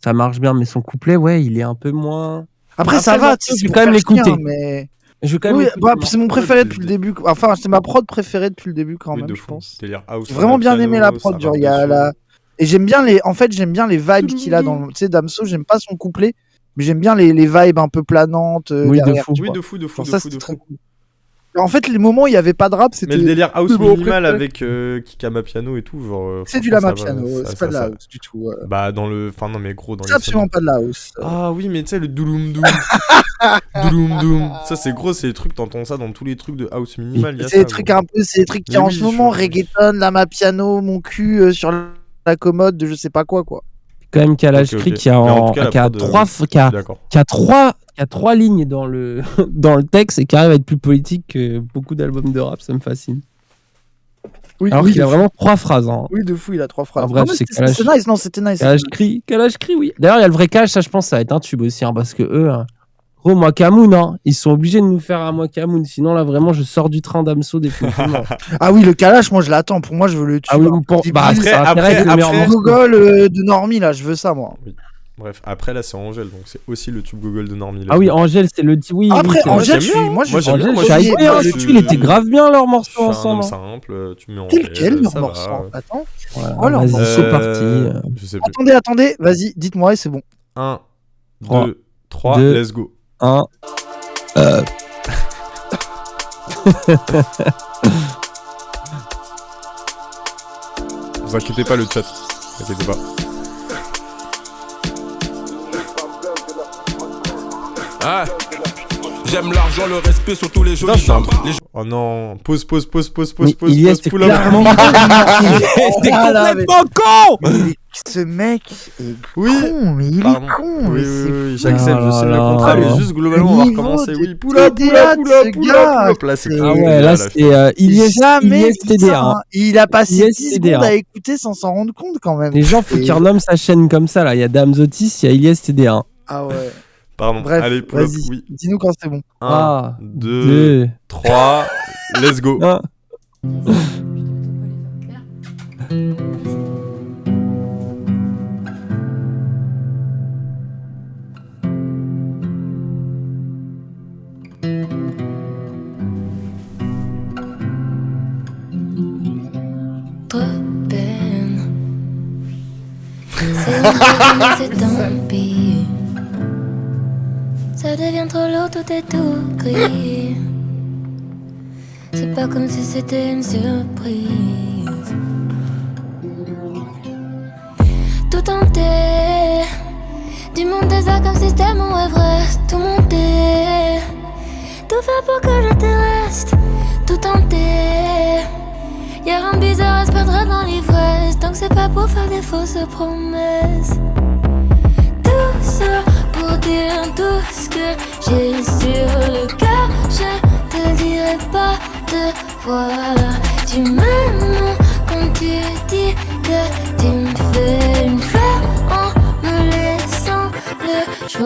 Ça marche bien, mais son couplet, ouais, il est un peu moins. Après, ça le va, morceau, tu sais, je c'est vais pour quand même faire chier, l'écouter. hein, mais... Je vais quand même Oui, l'écouter, bah, le c'est mon morceau. préféré depuis le début. Enfin, c'est ma prod préférée depuis le début quand Oui, même, de je fou. pense. Délire house. J'ai vraiment bien aimé la prod. ça Genre, rappe il y a dessus. la... Et j'aime bien les vibes qu'il a dans le. Tu sais, Damso, j'aime pas son couplet, mais j'aime bien les vibes un peu planantes Oui, de derrière. fou. tu Oui, vois. de fou. Genre, ça, c'est très cool. En fait, les moments où il y avait pas de rap, c'était. Mais le délire house c'est mon minimal préféré. avec Kikama Piano et tout, genre. C'est du franchement, lama ça va, piano, ça- c'est pas de ça- la ça- house du tout. Ouais. Bah, dans le. Enfin, non, mais gros, dans C'est les. absolument pas de la house. Ah oui, mais tu sais, le douloum doum. Douloum doum. Ça, c'est gros, c'est les trucs, t'entends ça dans tous les trucs de house minimal. il y a C'est ça, des trucs gros. un peu, c'est des trucs qui Mais en oui, ce moment, je- reggaeton, lama piano, mon cul sur la commode de je sais pas quoi. Quand même Kalash Ok, Cri ok. qui a, Mais en tout cas, la qui a prod, trois, qui a, D'accord. qui a trois lignes dans le, dans le texte et qui arrive à être plus politique que beaucoup d'albums de rap, ça me fascine. Oui, Alors oui, qu'il a de vraiment 3 phrases. Hein. Oui, de fou, il a 3 phrases. Ah, bref, Non, mais c'est c'était Kalash. nice, non, c'était nice. Kalash Cri, oui. D'ailleurs, il y a le vrai Kalash, ça je pense, ça va être un tube aussi, hein, parce que eux, gros, Mwakamoun, hein, ils sont obligés de nous faire un Mwakamoun, sinon là vraiment je sors du train d'Amso définitivement. Ah oui, le Kalash, moi je l'attends. Pour moi, je veux le tuer. Ah oui, pour, Débile. bah, ça a Après- intérêt à être le meilleur après- morceau. Gogol de Normie, là, je veux ça, moi. Bref, après, là, c'est Angèle, donc c'est aussi le tube Google de Normie. Ah oui, Angèle, c'est le oui. Après, oui, c'est vrai. Angèle, j'aime bien. moi, je Moi, j'aime suis bien. Angèle, Moi, j'ai je- hypé, moi, hein, je- le tube, il était grave bien leur Je morceau suis un ensemble. homme hein. simple, tu me mets en C'est lequel leur ça va. morceau Attends. Voilà, Oh, leur vas-y, morceau. c'est parti. Je sais plus. Attendez, vas-y, dites-moi et c'est bon. 1, Trois. 2, 3, Deux. let's go. 1. Vous inquiétez pas, le chat. Vous inquiétez pas. Ah, j'aime l'argent, le respect, surtout les jolies Putain, dames. Les Oh non, pause, Mais Ilyes, c'est pull up. clairement con. C'est Ah, là, complètement con. Ce mec est Oui. con, mais il Pardon. est con. Oui, mais oui, c'est oui, j'accepte, Oh je sais là le là. contraire, mais Ah, juste globalement, on va niveau recommencer. de Oui, pull up, pull TDA up, pull de up, ce pull gars, up. Là, c'est c'est- plus Ah que ouais, là c'est Ilyes Jamais dit TDA. ça, hein. Il a passé Ilyes 10 TDA. secondes à écouter sans s'en rendre compte quand même. Les gens, faut Et- qu'ils renomment sa chaîne comme ça là. Il y a Damsotis, il y a Ilyes TDA. Ah ouais. Pardon, Bref, allez, pull up, vas-y. oui. Dis-nous quand c'est bon. 1, 2, 2, 3, let's go. 1. Trop peine. C'est devenu, c'est tant pis. Ça devient trop lourd, tout est tout gris. C'est pas comme si c'était une surprise. Tout tenter, du monde désert comme si c'était mon Everest. Tout monter, tout faire pour que je te reste. Tout tenter. Y'a rien de bizarre à se perdre dans l'ivresse. Tant que c'est pas pour faire des fausses promesses. Tout ça pour dire tout ce que j'ai sur le cœur. Je te le dirai pas deux fois. Tu m'aimes quand tu dis que tu me fais une fleur en me laissant le choix.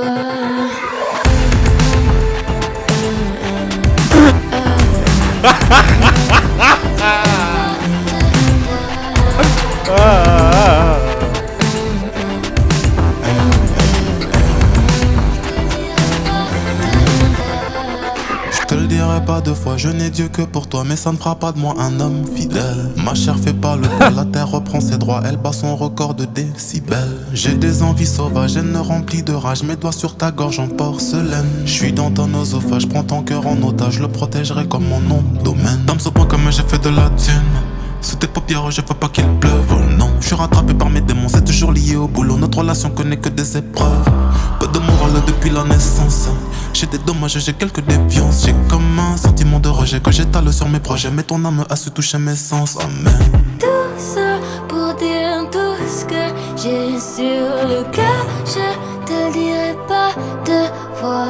Je te le dirai pas deux fois, je n'ai Dieu que pour toi, mais ça ne fera pas de moi un homme fidèle. Ma chair fait pas le poids, la terre reprend ses droits, elle bat son record de décibels. J'ai des envies sauvages, elles ne remplies de rage, mes doigts sur ta gorge en porcelaine. Je suis dans ton oesophage, prends ton cœur en otage, je le protégerai comme mon nom domaine. Dame ce point comme j'ai fait de la thune. Sous tes paupières, je veux pas qu'il pleuve, oh non. Je suis rattrapé par mes démons, c'est toujours lié au boulot. Notre relation connaît que des épreuves. Peu de morale depuis la naissance. J'ai des dommages, j'ai quelques déviances. J'ai comme un sentiment de rejet que j'étale sur mes projets. Mais ton âme a su toucher mes sens, amen. Tout ça pour dire tout ce que j'ai sur le cœur. Je te le dirai pas deux fois.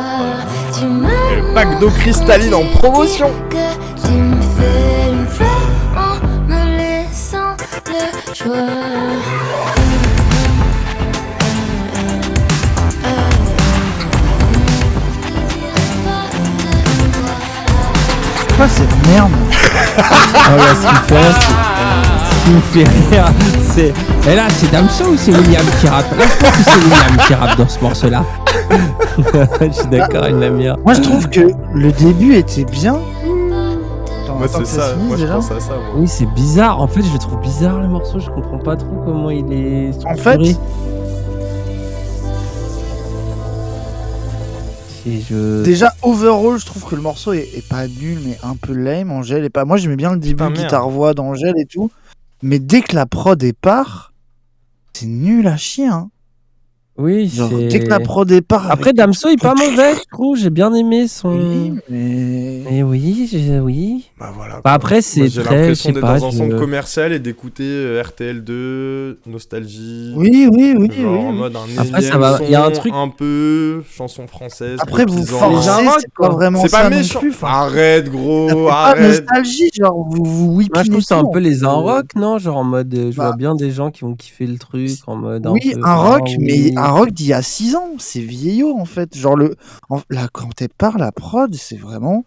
Tu me Pack d'eau cristalline en promotion. que tu me fais une fleur en me laissant le choix. C'est quoi cette merde? Ah ouais, ce qui me fait rire, c'est. Et là, c'est Damso ou c'est William qui rappe? Là, je pense que c'est William qui rappe dans ce morceau-là. Je suis d'accord, il l'aime bien. Moi je trouve que le début était bien. Attends, Moi, attends c'est que ça, finisse moi je déjà. pense à ça. Moi. Oui, c'est bizarre. En fait, je le trouve bizarre le morceau. Je comprends pas trop comment il est En structuré. fait, Et je... déjà overall, je trouve que le morceau est pas nul, mais un peu lame. Angèle est pas. Moi j'aimais bien le début, Putain, merde. guitare-voix d'Angèle et tout. Mais dès que la prod est part, c'est nul à chier. Hein. Oui, Genre, c'est. dès que la prod est part. Après, avec- Damso, il est pas mauvais, je trouve. J'ai bien aimé son. Oui, mais. Et oui, oui. Bah voilà. Bah quoi. après, c'est Moi, j'ai très. Je l'impression sais d'être pas. dans un centre je- commercial et d'écouter RTL2, Nostalgie. Oui, oui, oui, Genre oui. en oui. mode un Après, ça énième va- son, il y a un truc- un peu chanson française. Après, vous paysan. forcez, un rock, c'est pas quoi. vraiment C'est ça pas non méchant. plus. Enfin, Arrête ça gros, fait pas arrête. nostalgie, genre vous Moi, je trouve whippinez que c'est un tout, peu en les fait. un rock, non? Genre en mode. Je Bah. vois bien des gens qui vont kiffer le truc en mode. Oui, peu, un rock, ah, mais oui. un rock d'il y a 6 ans, c'est vieillot en fait. Genre là, quand elle part la prod, c'est vraiment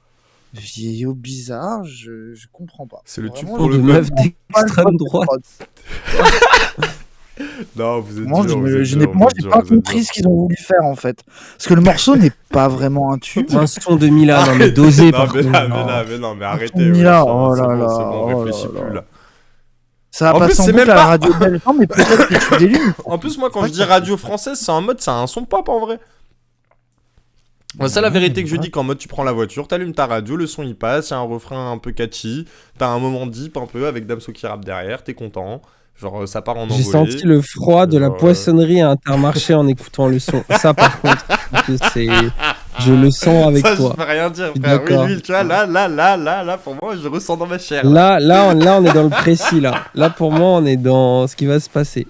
vieillot bizarre, je comprends pas. C'est le tube Vraiment, pour de le meuf peuple. pas le d'extrême choix de droite. prod. Non, vous êtes Moi, dur, je vous me- êtes je dur, n'ai vous moi, êtes j'ai dur, pas vous êtes compris dur. ce qu'ils ont voulu faire en fait. Parce que le morceau n'est pas vraiment un tube. Un son de Mila, non mais dosé Non, par mais contre. là, non. mais arrêtez. Mila, ouais, oh c'est là bon, là, c'est bon, oh là réfléchis là. plus là. Ça va En plus, passer en c'est boucle même à la pas- radio belge. Non, mais peut-être que tu délunes. En plus, moi, quand je dis radio française, c'est en mode, c'est un son pop en vrai. Ouais, c'est la vérité que je dis qu'en mode tu prends la voiture, t'allumes ta radio, le son il passe, il y a un refrain un peu catchy, t'as un moment deep un peu avec Damso qui rappe derrière, t'es content, genre ça part en envolée. J'ai senti le froid de la Genre, poissonnerie à Intermarché en écoutant le son. Ça par contre, parce que c'est... je le sens avec ça, toi. je peux rien dire, Je suis frère. Oui, d'accord. lui, tu vois, là, pour moi, je ressens dans ma chair. Là, on est dans le précis là. Là pour moi, on est dans ce qui va se passer.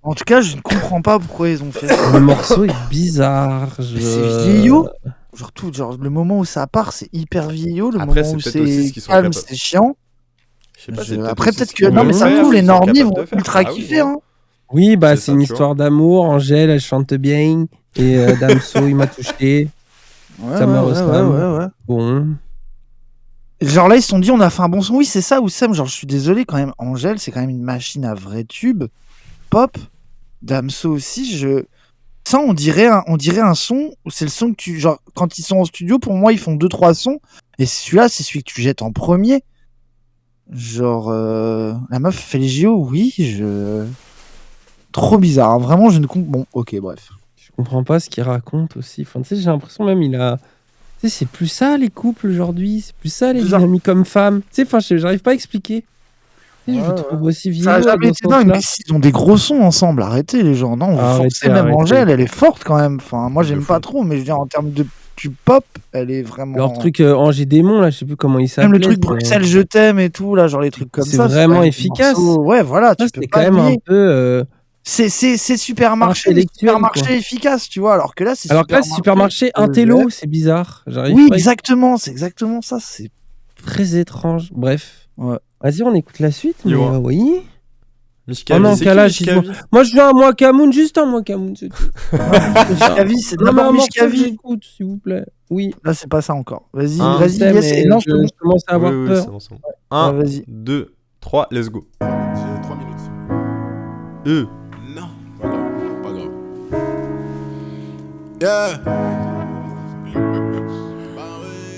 En tout cas, je ne comprends pas pourquoi ils ont fait ça. Le morceau est bizarre. C'est vieillot. Genre, le moment où ça part, c'est hyper vieillot. Le Après, moment où c'est peut-être aussi ce c'est qu'ils sont calme, capables. c'est chiant. Je sais pas, Je- c'est Après, aussi peut-être ce que. qu'ils Non, veulent mais ça faire, se trouve, ce les qu'ils sont normies capables vont de faire. ultra Ah oui, kiffer. ouais. Hein. Oui, bah C'est c'est ça, une tu histoire d'amour. Angèle, elle chante bien. Et Damso, il m'a touché. Ouais, Ça me ouais, ressemble. ouais. Bon. Genre là, ils se sont dit, on a fait un bon son. Oui, c'est ça, Oussem. Genre, je suis désolé quand même. Angèle, c'est quand même une machine à vrai tube. Pop. Damso aussi. Ça, on dirait un son. C'est le son que tu. Genre, quand ils sont en studio, pour moi, ils font 2-3 sons. Et celui-là, c'est celui que tu jettes en premier. Genre, la meuf fait les JO, oui, trop bizarre, hein. Vraiment, je ne comprends. Bon, ok, bref. Je comprends pas ce qu'il raconte aussi. Enfin, tu sais, j'ai l'impression même il a. Tu sais, c'est plus ça les couples aujourd'hui. C'est plus ça les Genre- dynamiques comme femmes. Tu sais, enfin, j'arrive pas à expliquer. Tu sais, je Ouais, le trouve aussi vieux. Ça a jamais été dingue, là. mais ils ont des gros sons ensemble, arrêtez les gens. Non, vous Arrêtez, forcez même arrêtez. Angèle, elle est forte quand même. Enfin, moi, De j'aime fou. pas trop, mais je veux dire, en termes de tube pop, elle est vraiment. Leur truc Angers Démon, là, je sais plus comment il s'appelle. Même le truc Bruxelles, je t'aime et tout, là, genre les trucs comme c'est ça. vraiment quand même des efficace. morceaux- Ouais, voilà, tu Ça, peux c'était pas quand même un nier. peu. C'est supermarché, Intellectuel, supermarché efficace, tu vois, alors que là, c'est Alors que là, c'est supermarché intello, c'est bizarre. J'arrive Oui, pas à- exactement, c'est exactement ça. C'est Très étrange. Bref. Ouais. Vas-y, on écoute la suite. Mais, Yo. oui. Mishkavi, non, c'est Kalash, qui Mishkavi? Moi, je veux un Mwakamoun, juste un Mwakamoun, c'est tout. Mishkavi, c'est Non, mais d'abord un morceau que Mishkavi. j'écoute, s'il vous plaît. Oui. Là, c'est pas ça encore. Vas-y, Hein, vas-y, Je sais, yes. mais Et non, je commence à avoir Oui, peur. c'est bon, c'est bon. 1, Ouais, vas-y. 2, 3, let's go. J'ai 3 minutes. Non, pas grave, pas grave.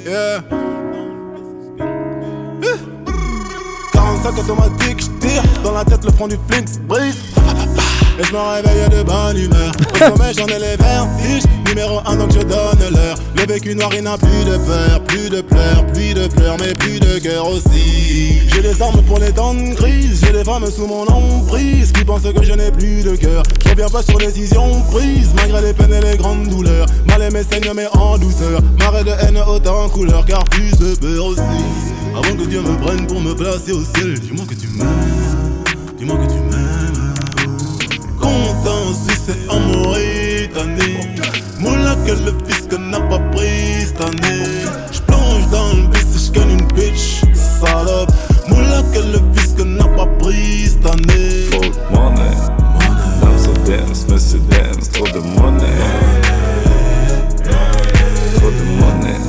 Yeah. 45 automatique, j'tire dans la tête le front du Flinks brise. Et je me réveille de bonne humeur. Au sommet j'en ai les vertiges. Numéro 1 donc je donne l'heure. Le vécu noir il n'a plus de peur. Plus de pleurs, plus de fleurs, mais plus de cœur aussi. J'ai des armes pour les temps de crise. J'ai des femmes sous mon emprise qui pensent que je n'ai plus de cœur. Je reviens pas sur décision prise malgré les peines et les grandes douleurs. Mal aimé saigne mais en douceur. Marée de haine autant en couleur car plus de peur aussi. Avant que Dieu me prenne pour me placer au ciel, dis-moi que tu m'aimes, dis-moi que tu m'aimes. Content si c'est en Mauritanie. Moula que le fisc n'a pas pris cette année. J'plonge dans le bis et j'gagne une bitch, salope. Moula que le fisc n'a pas pris cette année. Trop de money, dance so dance, monsieur dance, trop de money. Trop de money,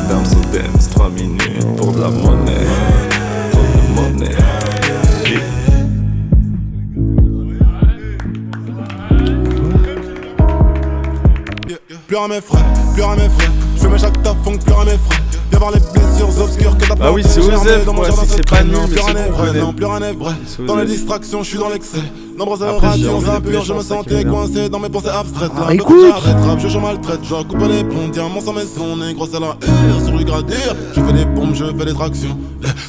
dance so dance, 3 minutes pour de la monnaie. Trop de money, vite. Plus à mes frais, plus à mes frais. Je fais mes chaque taf, funk, plus à mes frais. Viens voir les blessures obscures que t'as Bah oui, portées. c'est Germées Osef, dans mon moi, jardin c'est secret. pas nul, Non, mais plus c'est rien n'est qu'on vrai, connaît. non, plus rien n'est vrai. C'est Dans les Osef. distractions, je suis dans l'excès. Nombreuses Après, j'ai rations envie de impures, pêcher je me en sac sentais à coincé dans mes pensées abstraites. Là, Ah, le écoute. j'arrête, rap, je maltraite. Je coupe les ponts, diamants sans maison, négro, c'est la R sur le gradure. Je fais des pompes, je fais des tractions.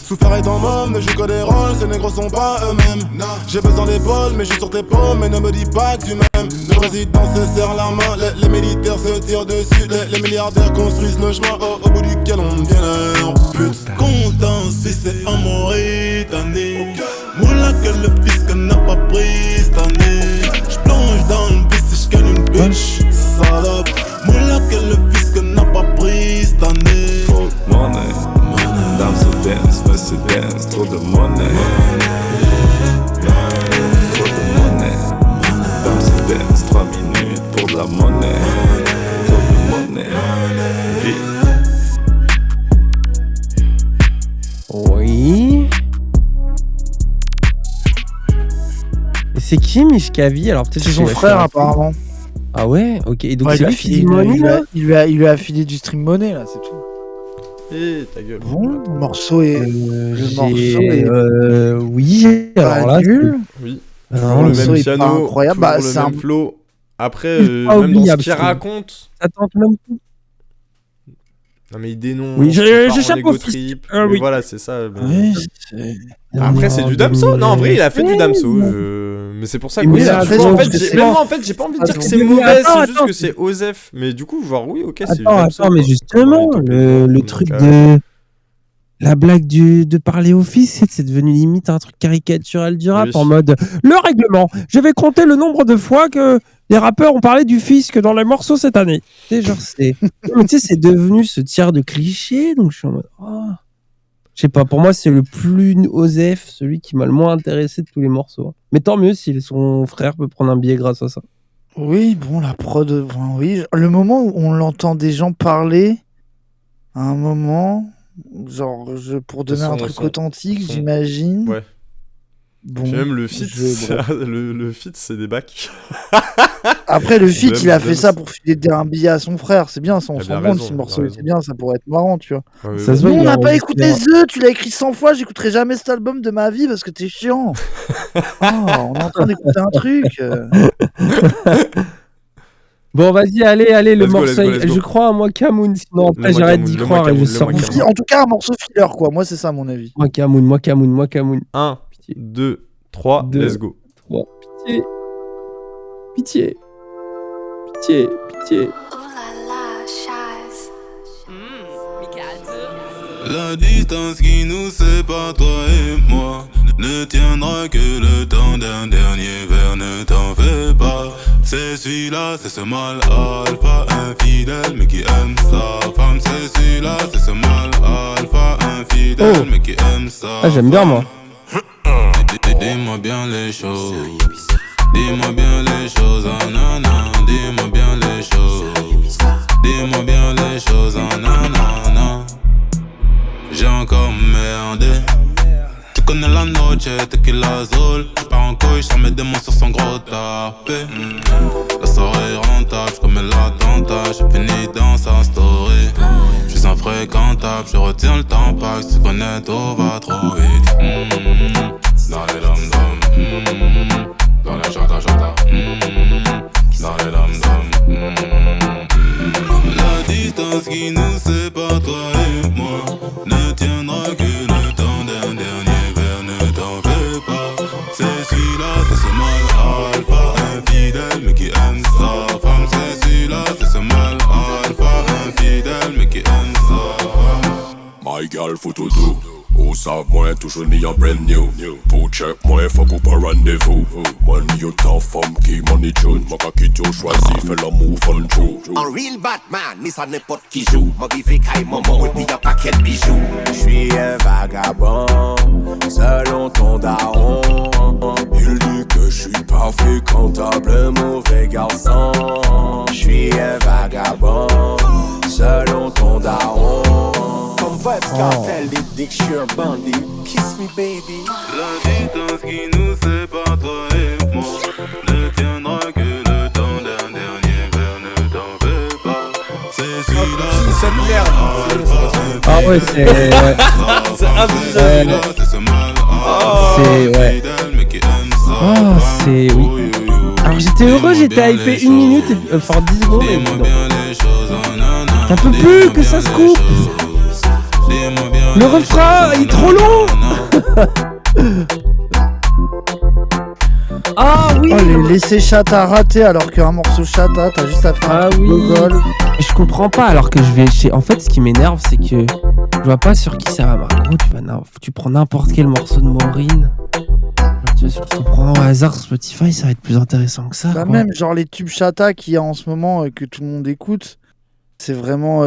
Souffert est en mode, ne joue que des rôles, ces négros sont pas eux-mêmes. J'ai besoin d'épaules, mais je suis sur tes paumes, mais ne me dis pas que tu m'aimes. Le président se serre la main, les militaires se tirent dessus, les milliardaires construisent le chemin au bout duquel on devient leur pute. Content si c'est en Mauritanie. Moula que le fisc n'a pas pris cette année. J'plonge dans le bis et j'gagne une bitch, salope. Moula que le fisc n'a pas pris cette année. Trop de money, dance so dance, monsieur dance, trop de money. Trop de money, dance so dance, 3 minutes pour de la monnaie. Trop de money, vite. Oui. Et c'est qui Mishkavi? Alors peut-être C'est que son je vais frère, faire un- apparemment. Ah ouais, ok. Et donc Ouais, c'est lui qui dit money là. il lui a filé du stream money, là, c'est tout. Eh, ta gueule. Bon, le morceau est. Le morceau est- oui. Alors là, nul. Oui. c'est- Toujours non, le le son même est pas piano, incroyable. toujours Bah, le c'est même un- flow. Après, pas même dans ce oubliable, qu'il ce raconte. ça tente même pas. Non mais il dénonce. Oui, il je part en chapeau ego fist. trip, Ah mais oui. voilà, c'est ça. mais- Oui, c'est. Après, c'est du Damso. Non, en vrai, il a fait du Damso. Mais c'est pour ça que Mais aussi, là, tu vois, en attends, fait, je sais même pas. moi, en fait, j'ai pas envie de dire que c'est Mais mauvais, attends, c'est juste attends, que c'est Osef. Mais du coup, genre, oui, ok, c'est du Attends, Damso. attends, mais quoi. justement, Dans les top le donc, truc de. La blague de parler au fils, c'est devenu limite un truc caricatural du rap Oui. en mode le règlement. Je vais compter le nombre de fois que les rappeurs ont parlé du fisc dans les morceaux cette année. Tu sais, genre, c'est. Non, mais tu sais, c'est devenu ce tiers de cliché, donc je suis en mode. Oh. Je sais pas, pour moi, c'est le plus Osef, celui qui m'a le moins intéressé de tous les morceaux. Mais tant mieux si son frère peut prendre un billet grâce à ça. Oui, bon, la prod. Enfin, oui, le moment où on l'entend des gens parler, à un moment, genre, pour donner un truc son- authentique, son- j'imagine. Ouais. Bon, Puis même le feat, je- le feat, c'est des bacs. Après, le feat, J'aime- il a fait j'aime ça ça. pour filer un billet à son frère. C'est bien, ça, on Il a s'en bien branle. raison, Si le il a morceau raison. était bien, ça pourrait être marrant, tu vois. Ouais, Ça ouais, se ouais. voit, Nous, on il n'a a pas écouté enregistré The, tu l'as écrit 100 fois, j'écouterai jamais cet album de ma vie parce que t'es chiant. Oh, on est en train d'écouter un truc. Bon, vas-y, allez, le Let's go, morceau. let's go. Je crois à moi Camoun, sinon après Le j'arrête Mokamoun, d'y le croire et je Mokamoun, sors le du Mokamoun. film. En tout cas, un morceau filler, quoi. Moi, c'est ça, à mon avis. Moi Camoun. 1, Pitié. 2, 3, Deux. let's go. Pitié. Oh la la, Chaz. La distance qui nous sépare, toi et moi, ne tiendra que le temps d'un dernier verre, ne t'en fais pas. C'est celui-là, c'est ce mal alpha infidèle, mais qui aime sa femme. C'est celui-là, c'est ce mal alpha infidèle, Oh. mais qui aime sa Ah, j'aime bien, moi. femme. dis-moi bien les choses. Dis-moi bien les choses, nanana. Dis-moi bien les choses. Dis-moi bien les choses, nanana. J'ai encore merdé. Tu connais la noche, tequila azul. J'pars en couille, j'sors mes démons sur son gros tapé. La soirée est rentable, j'commets l'attentat. J'ai fini dans sa story. J'suis infréquentable, je retiens le temps pas. Si tu connais tout va trop vite. Dans les dom-dom. Dans la jada jada. Dans les dom-dom. La distance qui nous sépare, toi et moi, ne tiendra que le temps d'un dernier verre. Ne t'en fais pas. C'est celui-là, c'est ce mal alpha infidèle mais qui aime sa femme. C'est celui-là, c'est ce mal alpha infidèle mais qui aime sa femme. My girl faut tout doux. Ou savent moi toujours ni en brand new. Pour check moi fuck ou pas rendez-vous. Money ou ta femme qui money June. Moi quand qui tu choisis fais l'amour fun true. Un real Batman, mais ça n'importe qui joue. Moi qui fais caille maman et puis y'a pas quel bijou. J'suis un vagabond, selon ton daron. Il dit que je suis pas fréquentable, Mauvais garçon. J'suis un vagabond, selon ton daron. Comme Vibes Cartel, les dicks, j'suis un bandit. Kiss me baby. La distance qui nous sépare, toi et moi, ne tiendra que le temps d'un dernier verre. Ne t'en fais pas. C'est celui-là, c'est cette merde. Ah ouais, c'est. Ouais. C'est abusé. c'est ce mal. C'est. Ouais. Oh, c'est. Oui. Alors j'étais heureux, j'étais hypé 1 minute, enfin 10 secondes. Et non. T'en peux plus que ça se coupe. Le refrain, il est trop long. Ah oui. Oh, les laisser chata rater alors qu'un morceau chata, t'as juste à faire un truc gogol. Je comprends pas alors que je vais chez. En fait, ce qui m'énerve, c'est que je vois pas sur qui ça va marcher. Gros, tu prends n'importe quel morceau de Maureen. Tu prends au hasard sur Spotify, ça va être plus intéressant que ça. Bah quoi. même genre les tubes chata qu'il y a en ce moment que tout le monde écoute, c'est vraiment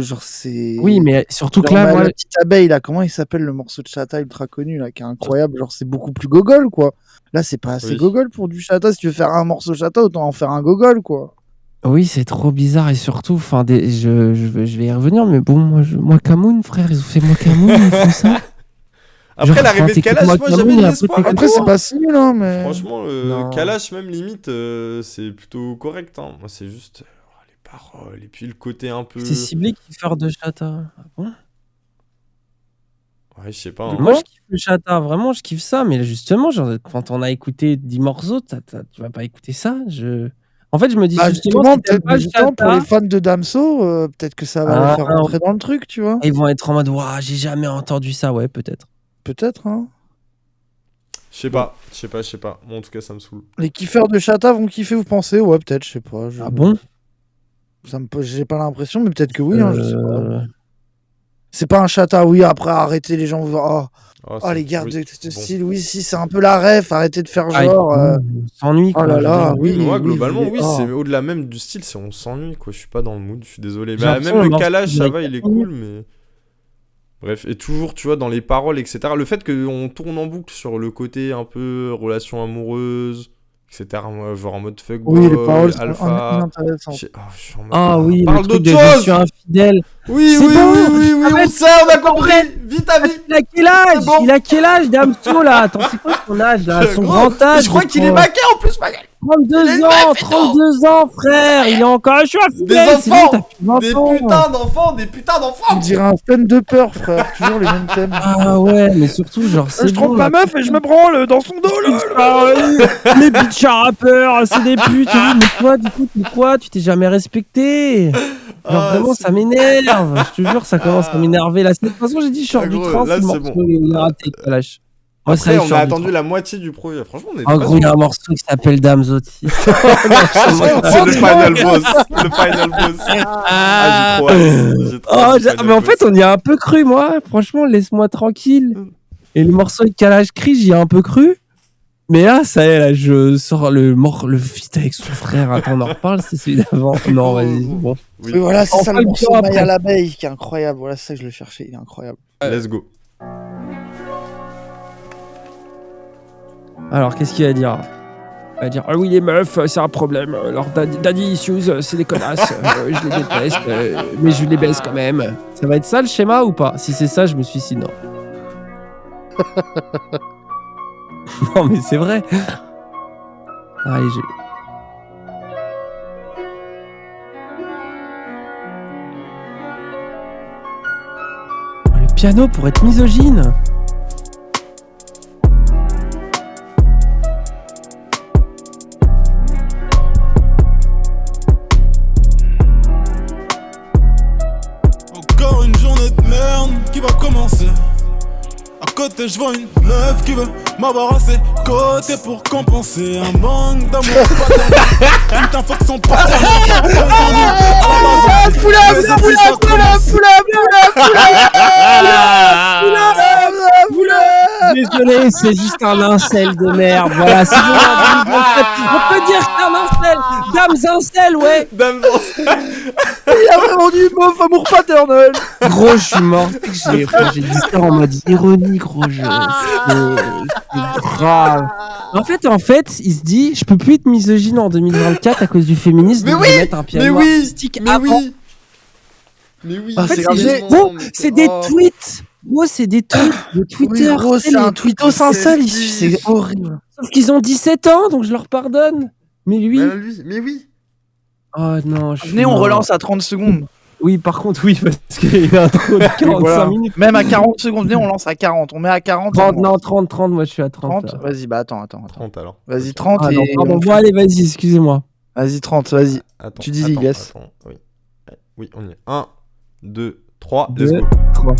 genre c'est. Oui, mais surtout que genre, là, moi. la petite abeille là, comment il s'appelle le morceau de chata ultra connu là, qui est incroyable, genre c'est beaucoup plus gogol quoi. Là c'est pas assez gogol pour du chata. Si tu veux faire un morceau chata, autant en faire un gogol quoi. Oui, c'est trop bizarre et surtout, enfin, je vais y revenir, mais bon, moi Camoun, frère, ils ont fait moi Camoun, ils font ça. Après l'arrivée de Kalash, moi j'avais de l'espoir. Après c'est pas si nul hein, mais. Franchement, Kalash même limite, c'est plutôt correct. Hein. Moi c'est juste les paroles et puis le côté un peu. C'est ciblé Kiffer de chata. Ah bon? Ouais, je sais pas. Hein. Moi je kiffe le chata, vraiment, je kiffe ça, mais justement, genre, quand on a écouté 10 morceaux, tu vas pas écouter ça. En fait, je me dis justement, peut-être pour les fans de Damso, peut-être que ça va les faire rentrer dans le truc, tu vois. Ils vont être en mode, waouh, j'ai jamais entendu ça, ouais, peut-être. Peut-être, hein. Je sais pas. Moi, en tout cas, ça me saoule. Les kiffeurs de chata vont kiffer, vous pensez? Ouais, peut-être, je sais pas. Ah bon? J'ai pas l'impression, mais peut-être que oui, hein, je sais pas. C'est pas un chata, oui, après, arrêtez, les gens vont voir. Oh, les gars de ce style, oui, si, c'est un peu la ref, arrêtez de faire genre. On s'ennuie, quoi. Oh là là, oui. Moi, globalement, oui, c'est au-delà même du style, c'est on s'ennuie, quoi. Je suis pas dans le mood, je suis désolé. J'ai Même le Kalash, ça va, il est cool, mais. Bref, et toujours, tu vois, dans les paroles, etc. Le fait qu'on tourne en boucle sur le côté un peu relation amoureuse, etc. Genre en mode fuckboy, oui, les paroles alpha. sont intéressantes. Ah oui, parle d'autre chose. Je suis infidèle. Oui, on sait, on a compris. Vite à vite. Il a quel âge? Il a quel âge, Damso, là? Attends, c'est quoi son âge, là? Son grand âge. Je crois qu'il est maqué en plus, ma gueule. 32 ans, frère. Il est encore. Je suis infidèle. Des enfants, des putains d'enfants. On dirait un stand de peur, frère. Toujours les mêmes thèmes. Ah ouais, mais surtout, genre, c'est je trompe ma meuf et je me branle dans son dos, là. Les bitches à rappeurs, c'est des putes. Mais toi, du coup, pourquoi tu t'es jamais respecté? Genre, vraiment, ça m'énerve. Je te jure, ça commence à m'énerver. Là, de toute façon, j'ai dit, je sors du train. Là, c'est bon. Il a raté, Kalash. Après, on a attendu la moitié du projet. Franchement, on est en gros, il y a un morceau qui s'appelle Damzoti. C'est le final boss. Le final boss. J'ai trop hâte. Mais en fait, on y a un peu cru, moi. Franchement, laisse-moi tranquille. Et le morceau de Kalash Cri, j'y ai un peu cru. Mais là, ça y est, là, je sors le feat avec son frère. Attends, on en reparle, c'est celui d'avant. Non, vas-y, bon. Oui, voilà, c'est ça le morceau de Maya l'abeille qui est incroyable. Voilà, c'est ça que je le cherchais, il est incroyable. Let's go. Alors, qu'est-ce qu'il va dire? Il va dire, ah oui, les meufs, c'est un problème. Leurs daddy issues, c'est des connasses. Je les déteste, mais je les baisse quand même. Ça va être ça le schéma ou pas? Si c'est ça, je me suicide. Non. Non, mais c'est vrai. Allez, le piano pour être misogyne. Encore une journée de merde qui va commencer. À côté, je vois une meuf qui veut m'embarrasser. Côté pour compenser un manque d'amour paternel. Putain, faut que son partenaire Désolé, c'est juste un incel de merde. Voilà, c'est bon. On peut dire que c'est un incel. Dame incel, ouais. Dame incel. Il a vraiment dit meuf amour paternel. Gros, je suis mort. J'ai dit ça en mode ironie, gros. C'est grave. En fait, il se dit, je peux plus être misogyne en 2024 à cause du féminisme. Mais donc oui, je vais mettre un piano artistique avant. Mais oui. En fait, sérieusement, c'est des tweets. Gros, c'est des tweets de Twitter. Oui, gros, c'est un tweetos incel. C'est horrible. Sauf qu'ils ont 17 ans, donc je leur pardonne. Mais lui. Mais oui. Oh non, Venez, on relance à 30 secondes. Oui, par contre, oui, parce qu'il y a un trop de 45 Voilà. minutes. Même à 40 secondes, venez, on lance à 40. On met à 40. 30, non, 30, moi je suis à 30. 30. Vas-y, bah attends. 30 alors. Vas-y, 30 Ah, et. non, pardon, bon, allez, vas-y, excusez-moi. Vas-y, 30, vas-y. Attends, Tu dis Ligas. Oui. Oui, on y est. 1, 2, 3, 2, let's go. 3.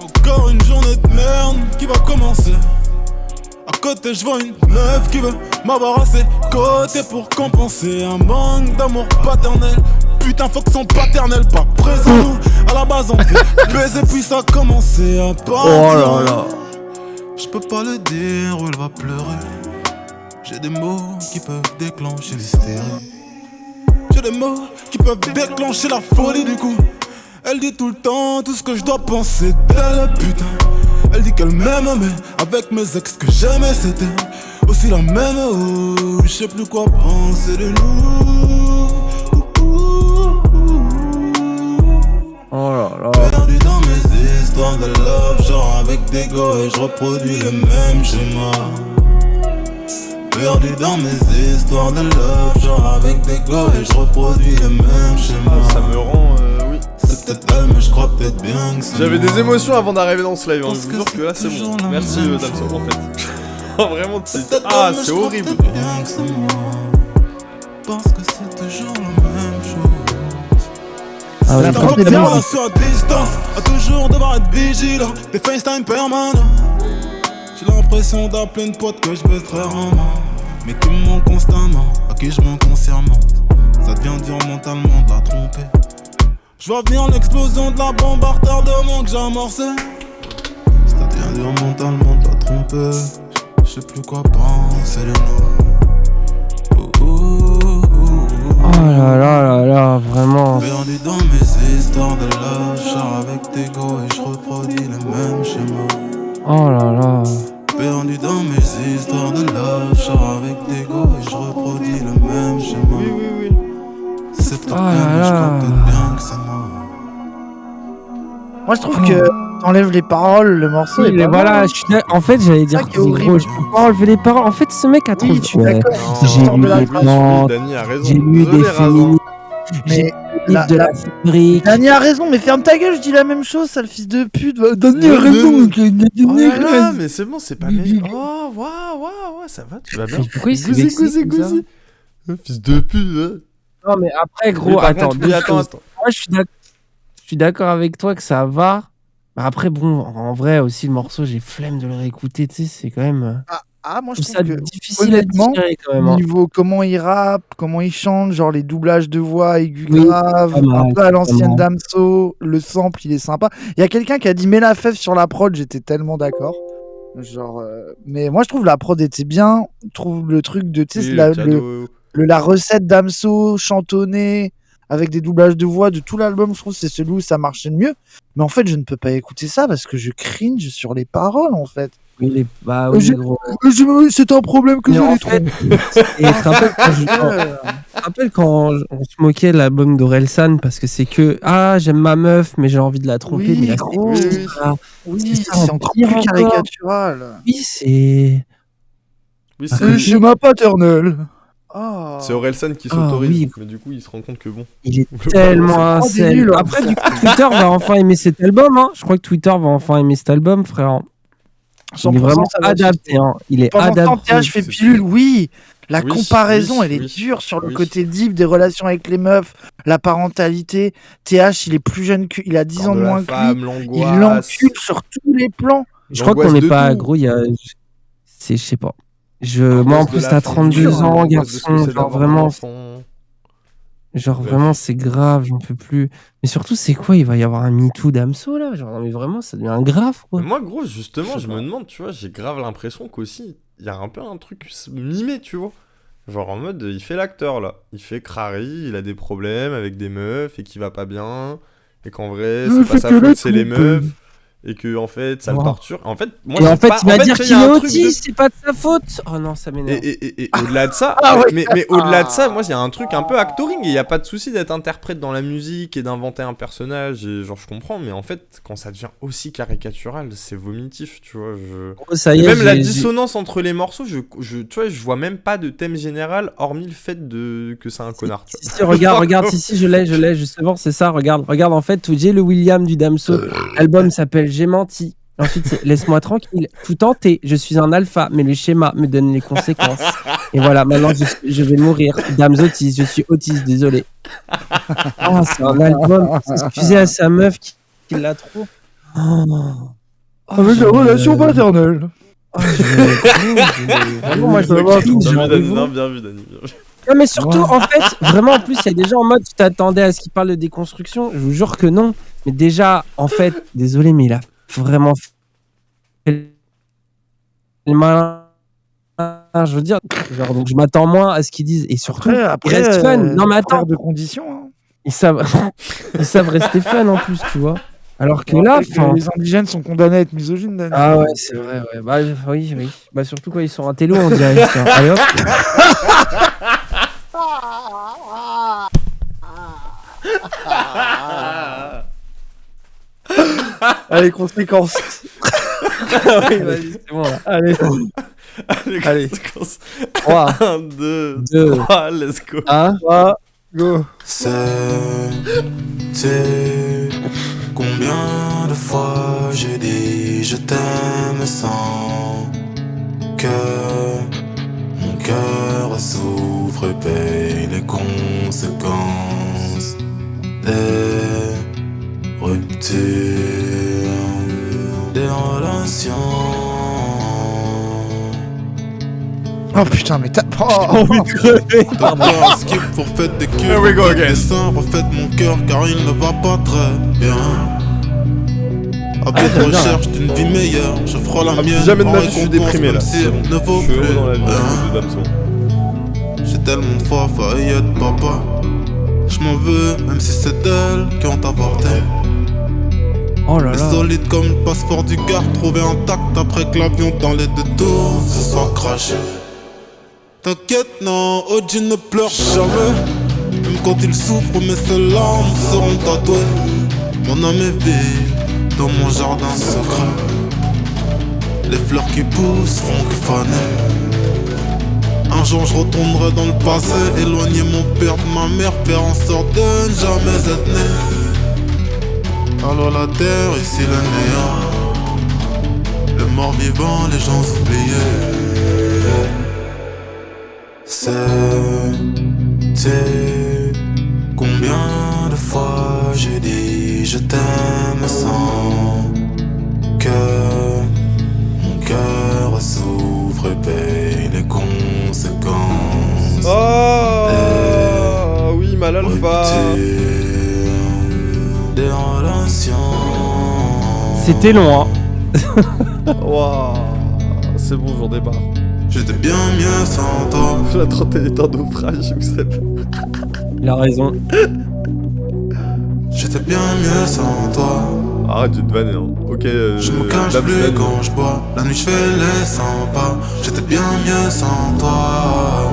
Encore une journée de merde qui va commencer. À côté, je vois une meuf qui veut m'embarrasser. Côté pour compenser un manque d'amour paternel. Putain, faut que son paternel pas présent. À la base, on fait baiser, puis ça a commencé à partir. Oh là là. Je peux pas le dire, elle va pleurer. J'ai des mots qui peuvent déclencher l'hystérie. J'ai des mots qui peuvent déclencher la folie du coup. Elle dit tout le temps tout ce que je dois penser d'elle, putain. Elle dit qu'elle m'aime, mais avec mes ex que j'aimais, c'était aussi la même. Oh, je sais plus quoi penser de nous. Oh là là. Perdu dans mes histoires de love, genre avec des gars et je reproduis le même schéma. Perdu dans mes histoires de love, genre avec des gars et je reproduis le même schéma. Ça me rend, oui. C'est peut-être elle, mais je crois peut-être bien que c'est J'avais moi. des émotions avant d'arriver dans ce live, hein. Je vous jure que là c'est toujours bon. la Merci même Damso en fait. Vraiment, Peut-être ah elle, mais c'est je crois horrible. peut-être bien que c'est moi. Parce que c'est toujours la même chose. Ah ouais, La quand première t'es mort. relation à distance, à toujours devoir être vigilant. Des FaceTime permanents. J'ai l'impression d'appeler une pote que je baisse très rarement, mais qui me manque constamment, à qui je mens consciemment. Ça devient dur mentalement de la tromper. Je vois venir l'explosion de la bombe à retardement que j'ai amorcé. Ça devient dur mentalement de la tromper. Je sais plus quoi penser de nous. Oh là là là là, vraiment. Perdu dans mes histoires de love, je sors avec tes go et je reproduis le même schéma. Oh là là. Perdu dans mes histoires de love, je sors avec des go et je reproduis le même schéma. Oui. C'est peut-être Ah elle, là mais je crois là. peut-être bien que c'est moi. Moi, je trouve que t'enlèves les paroles, le morceau Oui, est mais pas voilà, mal. en fait, j'allais C'est ça dire qui est horrible. gros, je peux pas enlever les paroles. En fait, ce mec a trop Oui, de je suis d'accord. J'ai Sors lu de la des trace. plantes, Dany a raison. j'ai lu des Désolé, Razan. féministes, j'ai Mais lu des livres de la fabrique. Dany a raison, mais ferme ta gueule, je dis la même chose, sale fils de pute. Dany a Ouais, raison. Oh là là, mais c'est bon, c'est pas méchant. Oh, waouh, ça va, tu vas bien. Pourquoi il s'est Gouzi, vexé comme ça Fils de pute. Non, mais après, Oui, gros, par attends, contre, deux oui, attends. choses. Moi, je suis d'accord avec toi que ça va. Mais après, bon, en vrai, aussi, le morceau, j'ai flemme de le réécouter, tu sais, c'est quand même. Moi, je je trouve ça trouve que, difficile à honnêtement, digérer quand même. Hein. niveau comment il rappe, comment il chante, genre les doublages de voix aigus Oui, graves, pas mal, un peu à l'ancienne totalement. Damso, le sample, il est sympa. Il y a quelqu'un qui a dit mets la fève sur la prod, j'étais tellement d'accord. Genre, mais moi je trouve la prod était bien. Je trouve le truc de, tu sais, Oui, la- le piano. la recette Damso chantonnée avec des doublages de voix de tout l'album, je trouve que c'est celui où ça marchait le mieux. Mais en fait, je ne peux pas écouter ça parce que je cringe sur les paroles, en fait. Oui, bah oui, gros. C'est un problème que Mais je en les fait, trouve. et tu te rappelles quand on se moquait de l'album d'Orelsan parce que c'est que j'aime ma meuf mais j'ai envie de la tromper. Oui, mais là, gros. Oui, ça, c'est en encore pire plus encore. caricatural. Oui, c'est. Oui, C'est chez ma paternelle. Ah. C'est Orelsan qui s'autorise, oui. mais du coup, il se rend compte que bon. Il est tellement incel. Après, du coup, Twitter va enfin aimer cet album. Hein. Je crois que Twitter va enfin aimer cet album, frère. Il est vraiment adapté. Hein. Il est Pendant ce temps, adapté. TH fait pilule, oui. La Oui, comparaison, oui, elle est oui, dure sur le oui. côté deep des relations avec les meufs, la parentalité. TH, il est plus jeune que. Il a 10 ans de moins que lui. Il l'encule sur tous les plans. Je crois qu'on L'angoisse n'est de pas tout. aggro. Je sais pas. L'angoisse Moi, en de plus, la t'as fin 32 du jour, ans, l'angoisse de ce que garçon. c'est Genre, d'avoir un vraiment. enfant. Genre, Bref. vraiment, c'est grave. J'en peux plus. Mais surtout, c'est quoi? Il va y avoir un MeToo d'Amso, là? Genre, non, mais vraiment, ça devient grave, quoi. Mais moi, gros, justement, je me demande, tu vois, j'ai grave l'impression qu'aussi, il y a un peu un truc mimé, tu vois. Genre en mode, il fait l'acteur, là. Il fait crari, il a des problèmes avec des meufs et qu'il va pas bien. Et qu'en vrai, c'est pas sa faute, c'est les meufs. Et que, en fait, ça le torture. En fait, moi, Et en fait, pas... il va dire tu sais, qu'il y a est un truc autiste, c'est pas de sa faute. Oh non, ça m'énerve. Et au-delà de ça, ouais. mais au-delà de ça, moi, il y a un truc un peu actoring. Et il y a pas de souci d'être interprète dans la musique et d'inventer un personnage. Et genre, je comprends. Mais en fait, quand ça devient aussi caricatural, c'est vomitif, tu vois. Oh, ça y Et est, même la dissonance entre les morceaux, tu vois, je vois même pas de thème général, hormis le fait que c'est un connard. Tu vois. Si, regarde, si, je l'ai, justement, c'est ça, regarde, en fait, j'ai le William du Damso, l'album s'appelle J'ai menti, ensuite c'est Laisse-moi tranquille, tout tenté, je suis un alpha, mais le schéma me donne les conséquences, et voilà, maintenant je vais mourir, Damso autiste, je suis autiste, désolé. Ah, c'est un album, excusez à sa meuf qui l'a trop. Avec la relation paternelle. Vraiment, moi je me cringe, Bien vu, Dani. Non mais surtout en fait vraiment en plus il y a des gens en mode tu t'attendais à ce qu'il parle de déconstruction, je vous jure que non, mais déjà en fait désolé mais il a vraiment fait le malin, je veux dire, genre donc je m'attends moins à ce qu'ils disent et surtout Après, il reste fun. Non mais attends, de conditions. Hein. ils savent rester fun en plus tu vois, alors que là les indigènes sont condamnés à être misogynes. Dani. ah ouais c'est vrai ouais. Bah oui bah surtout quand ils sont intello on dirait. Allez hop. Allez, conséquences. Oui, vas-y, c'est bon là. Allez. Allez. 3, 1, 2, 3, let's go. 1, 3, go. C'était combien de fois j'ai dit je t'aime sans que mon cœur souffre et paye les conséquences des ruptures, des relations. Oh putain, mais t'as. D'abord, skip pour fête des culs. Here we go again. Refaites mon cœur car il ne va pas très bien. Avec recherche d'une vie meilleure, je ferai la mienne. Jamais de en ma vie je suis récompense, déprimé là. même si elle ne vaut Je suis plus heureux dans la vie rien. de Damso. J'ai tellement de fois failli être papa. Je m'en veux, même si c'est elle qui ont avorté. Oh là Mais là. solide comme le passeport du gars, trouvé intact après que l'avion dans les deux tours se soit craché. T'inquiète, non, OG ne pleure jamais. Même quand il souffre, mais ses larmes seront tatouées. Mon âme est vide dans mon jardin secret. Les fleurs qui poussent font que faner. Un jour je retournerai dans le passé, éloigner mon père de ma mère, faire en sorte de ne jamais être né. Alors la terre, ici le néant. Le mort vivant, les gens oubliés. C'était combien de fois j'ai dit je t'aime sans que mon cœur souffre et paye les conséquences. Oh oui, mal alpha. Des relations. C'était long hein. Waouh, c'est bon, j'en débarque. J'étais bien mieux sans toi. La trentaine est un naufrage, vous savez. Il a raison. J'étais bien mieux sans toi. Arrête de te vanner, hein. Ok, Je me cache Dabs plus vanne. quand je bois. La nuit je fais les 100 pas. J'étais bien mieux sans toi.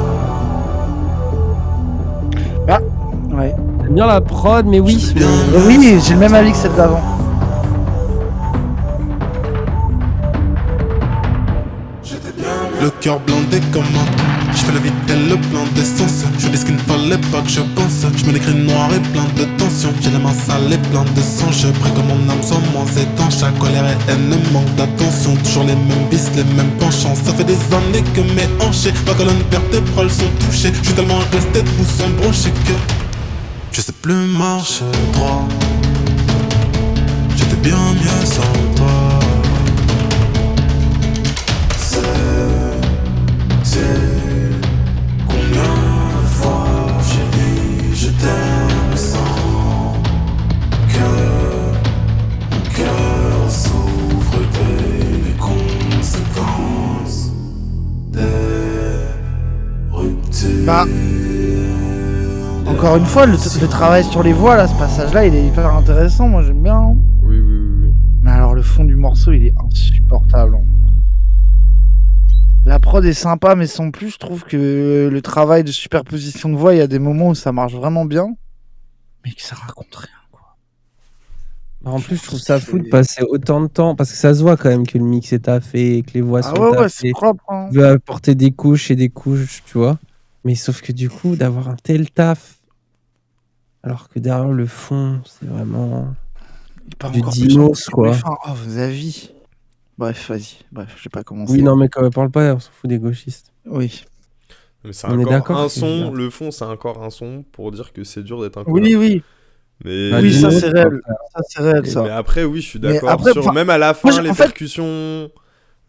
Ouais. J'aime bien la prod, mais oui. J'étais bien Et mieux oui, sans j'ai le même avis que celle d'avant. Le cœur blindé comme un. Je fais la vie tel le plein d'essence. Je dis ce qu'il ne fallait pas que je pense. Je me l'écris noir et plein de tension. J'ai les mains sales et plein de sang. Je prie que mon âme soit moins étanche. Chaque colère et haine manque d'attention. Toujours les mêmes vices, les mêmes penchants. Ça fait des années que mes hanches, ma colonne vertébrale sont touchées. Je suis tellement resté debout sans broncher que je sais plus marcher droit. J'étais bien mieux sans toi. Combien de fois j'ai dit je t'aime sans que mon cœur souffre des conséquences des ruptures. Bah, encore une fois, le travail sur les voix, là, ce passage-là, il est hyper intéressant. Moi, j'aime bien. Hein. Oui, oui, oui, oui. Mais alors, le fond du morceau, il est insupportable. Hein. La prod est sympa, mais sans plus, je trouve que le travail de superposition de voix, il y a des moments où ça marche vraiment bien, mais que ça raconte rien. En plus, je trouve ça fou de passer autant de temps, parce que ça se voit quand même que le mix est taffé, que les voix Ah sont ouais, ouais, taffées. c'est propre. Hein. Tu veux apporter des couches et des couches, tu vois. Mais sauf que du coup, d'avoir un tel taf, alors que derrière le fond, c'est vraiment Il part du encore plus dinos, en- quoi. Enfin, oh, vos avis. Bref, vas-y. Bref, je sais pas commencer. Oui, non, mais quand on parle pas, on s'en fout des gauchistes. Oui. Mais c'est On est encore d'accord un que son, c'est- le fond c'est encore un son pour dire que c'est dur d'être un connard. Oui, oui. Mais... Bah, Oui, ça dinos, c'est quoi. réel. Ça c'est réel, ça. Mais après, oui, je suis Mais d'accord. après, Sur enfin, même à la fin, moi, les en fait- percussions,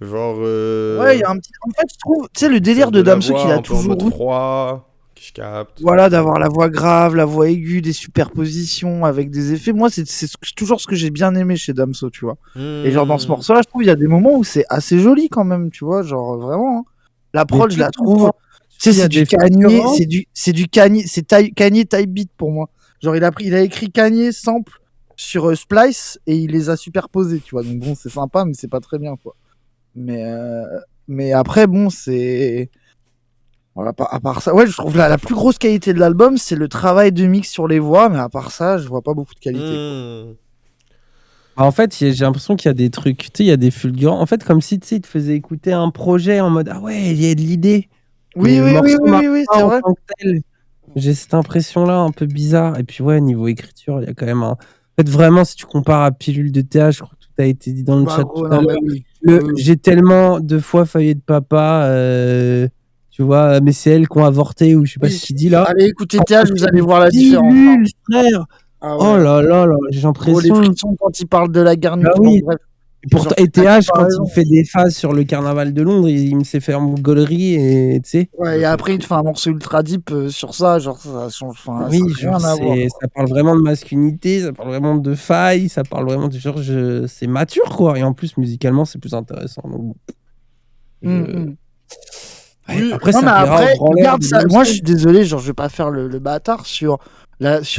genre. Ouais, il y a un petit. En fait, je trouve, tu sais, le délire de la Damso voix qu'il a un peu en toujours mode eu. froid, que je capte. Voilà, d'avoir la voix grave, la voix aiguë, des superpositions avec des effets. Moi, c'est toujours ce que j'ai bien aimé chez Damso, tu vois. Et genre, dans ce morceau-là, je trouve il y a des moments où c'est assez joli quand même, tu vois. Genre, vraiment. Hein. La prod, je la trouve. Tu sais, Il y a c'est du des Kanye, fulgurances. c'est du Kanye, Kanye type beat pour moi. Genre, il a écrit Kanye sample sur Splice et il les a superposés, tu vois. Donc bon, c'est sympa, mais c'est pas très bien, quoi. Mais après, bon, c'est. Voilà, à part ça, ouais, je trouve la plus grosse qualité de l'album, c'est le travail de mix sur les voix, mais à part ça, je vois pas beaucoup de qualité. Mmh. Bah, en fait, j'ai l'impression qu'il y a des trucs, tu sais, il y a des fulgurants. En fait, comme si, tu sais, il te faisait écouter un projet en mode, ah ouais, il y a de l'idée. Oui, Mais oui, le oui, morceau oui, marche oui, pas c'est en vrai. tant que tel. J'ai cette impression-là un peu bizarre. Et puis, ouais, niveau écriture, il y a quand même un. En fait, vraiment, si tu compares à Pilule de TH, je crois que tout a été dit dans le Bah, chat gros, tout à non, mais l'heure. oui. J'ai tellement de fois failli de papa, tu vois, mais c'est elles qui ont avorté ou je sais pas Oui. ce qu'il dit là. Allez, écoutez Ah, TH, vous allez voir la différence. hein. Pilule, frère. Ah ouais. Oh là là là, j'ai Gros, les l'impression. frissons quand il parle de la guerre Bah nucléaire. oui. Bref. Et pourtant, Genre, ETH, t'as quand raison. il fait des phases sur le carnaval de Londres, il me s'est fait en gaulerie et tu sais. Ouais, et après, il te fait un morceau ultra deep sur ça, genre, ça change. Enfin, Oui, ça n'a genre, rien à voir. ça parle vraiment de masculinité, ça parle vraiment de failles, ça parle vraiment de genre, c'est mature quoi. Et en plus, musicalement, c'est plus intéressant. Donc, bon. Ouais, Oui, après, non, ça mais plaira après, au branleur regarde de ça. Damso. Moi, je suis désolé, genre, je vais pas faire le bâtard sur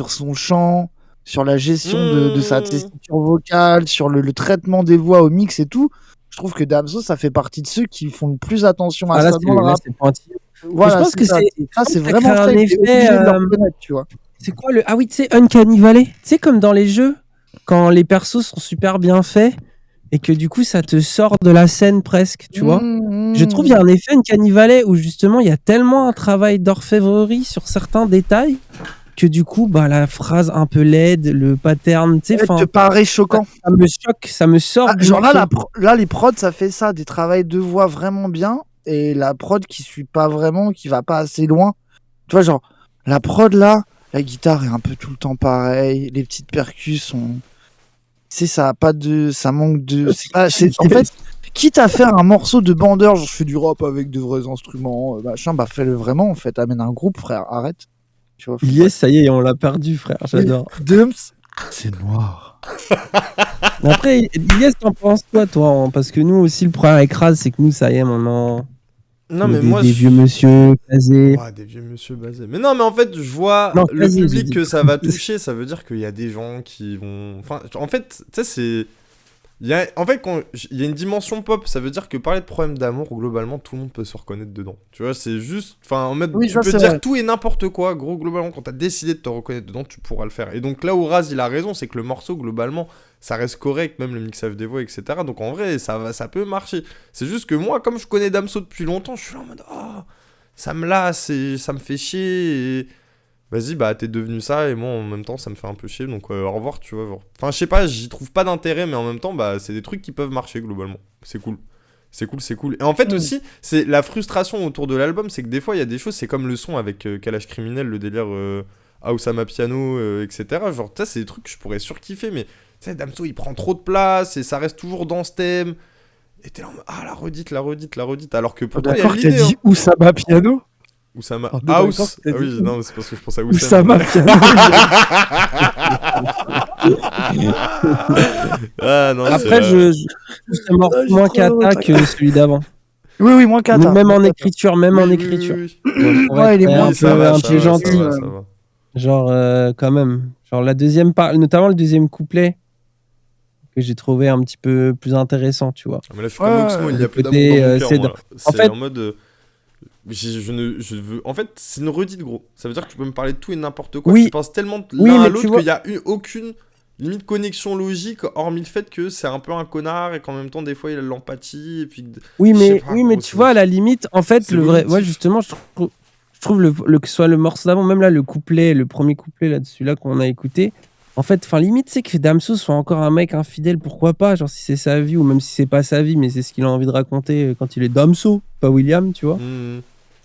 son chant, sur la gestion de sa tessiture vocale, sur le traitement des voix au mix et tout. Je trouve que Damso, ça fait partie de ceux qui font le plus attention à Ah, là, ça dans le là, rap. c'est pointilleux. Voilà, je pense que ça. Ça, c'est t'as vraiment créé un ça, il est effet, obligé de le reconnaître, tu vois. C'est quoi le. Ah oui, tu sais, Uncanny Valley. Tu sais, comme dans les jeux, quand les persos sont super bien faits et que du coup, ça te sort de la scène presque, tu vois. Je trouve qu'il y a un effet Uncanny Valley où justement, il y a tellement un travail d'orfèvrerie sur certains détails que du coup, bah, la phrase un peu laide, le pattern, tu sais, Ça te paraît choquant. Ça me choque, ça me sort. du Genre là, morceau. là, les prods, ça fait ça, des travails de voix vraiment bien et la prod qui suit pas vraiment, qui va pas assez loin. Tu vois, genre, la prod là, la guitare est un peu tout le temps pareil, les petites percus sont. Tu sais, ça a pas de. Ça manque de. En fait, quitte à faire un morceau de bandeur, genre je fais du rap avec de vrais instruments, machin, bah fais-le vraiment en fait, amène un groupe, frère, arrête. Tu vois, Yes, ça y est, on l'a perdu, frère, j'adore. Dums, c'est noir. Après, Yes, t'en penses quoi, toi hein. Parce que nous aussi, le problème avec Raz, c'est que nous, ça y est, maintenant. Non, mais des, moi, des je- vieux monsieur basés. Ouais, des vieux monsieur basés. Mais non, mais en fait, je vois Non, le vas-y, j'ai public dit. que ça va toucher. Ça veut dire qu'il y a des gens qui vont. Enfin, en fait, tu sais, c'est. En fait, il y a une dimension pop, ça veut dire que parler de problèmes d'amour, globalement, tout le monde peut se reconnaître dedans. Tu vois, c'est juste. Enfin, en mode, Oui, tu ça, peux c'est dire vrai. tout et n'importe quoi. Gros, globalement, quand t'as décidé de te reconnaître dedans, tu pourras le faire. Et donc là où Raz, il a raison, c'est que le morceau, globalement, ça reste correct, même le mixage des voix, etc. Donc en vrai, ça peut marcher. C'est juste que moi, comme je connais Damso depuis longtemps, je suis là en mode. Oh, ça me lasse et ça me fait chier. Et... Vas-y, bah t'es devenu ça et moi en même temps ça me fait un peu chier donc au revoir, tu vois. Genre. Enfin, je sais pas, j'y trouve pas d'intérêt, mais en même temps, bah c'est des trucs qui peuvent marcher globalement. C'est cool. C'est cool, c'est cool. Et en fait aussi, c'est la frustration autour de l'album, c'est que des fois il y a des choses, c'est comme le son avec Kalash Criminel, le délire Aosama Piano, etc. Genre, tu sais, c'est des trucs que je pourrais surkiffer, mais tu sais, Damso il prend trop de place et ça reste toujours dans ce thème. Et t'es là en mode, ah la redite. Alors que pourtant il y a D'accord, t'as l'idée. dit Oussama Piano. Oussama. Ah, d'accord, House. t'as Ah oui, dit- non, c'est parce que je pense à Oussama. Oussama Piano. Ah non, Après, je trouve ce morceau j'ai moins trop cata honte. que celui d'avant. Oui, moins cata. Même en écriture, en écriture. Pour Ouais, être il est moins un ça peu, va, un ça peu va, gentil. ça va. Genre, quand même. Genre, la deuxième notamment le deuxième couplet, que j'ai trouvé un petit peu plus intéressant, tu vois. Mais là, je suis comme Oxmo, il y le a plus côté, d'amour dans mon cœur. c'est moi, dans- là. en C'est fait- en mode. Je veux. En fait, c'est une redite, gros. Ça veut dire que tu peux me parler de tout et n'importe quoi. Oui. Tu penses tellement Oui, l'un à mais l'autre tu vois- qu'il y a aucune limite connexion logique, hormis le fait que c'est un peu un connard et qu'en même temps, des fois, il a de l'empathie. Et puis... Oui, je sais mais, pas, oui, mais gros, tu c'est- vois, à la limite, en fait, c'est le vrai. vomitif. Ouais, justement, je trouve que ce soit le morceau d'avant, même là, le premier couplet, là, de celui-là qu'on a écouté. En fait, enfin, limite, c'est que Damso soit encore un mec infidèle, pourquoi pas? Genre, si c'est sa vie, ou même si c'est pas sa vie, mais c'est ce qu'il a envie de raconter quand il est Damso, pas William, tu vois. Mhm.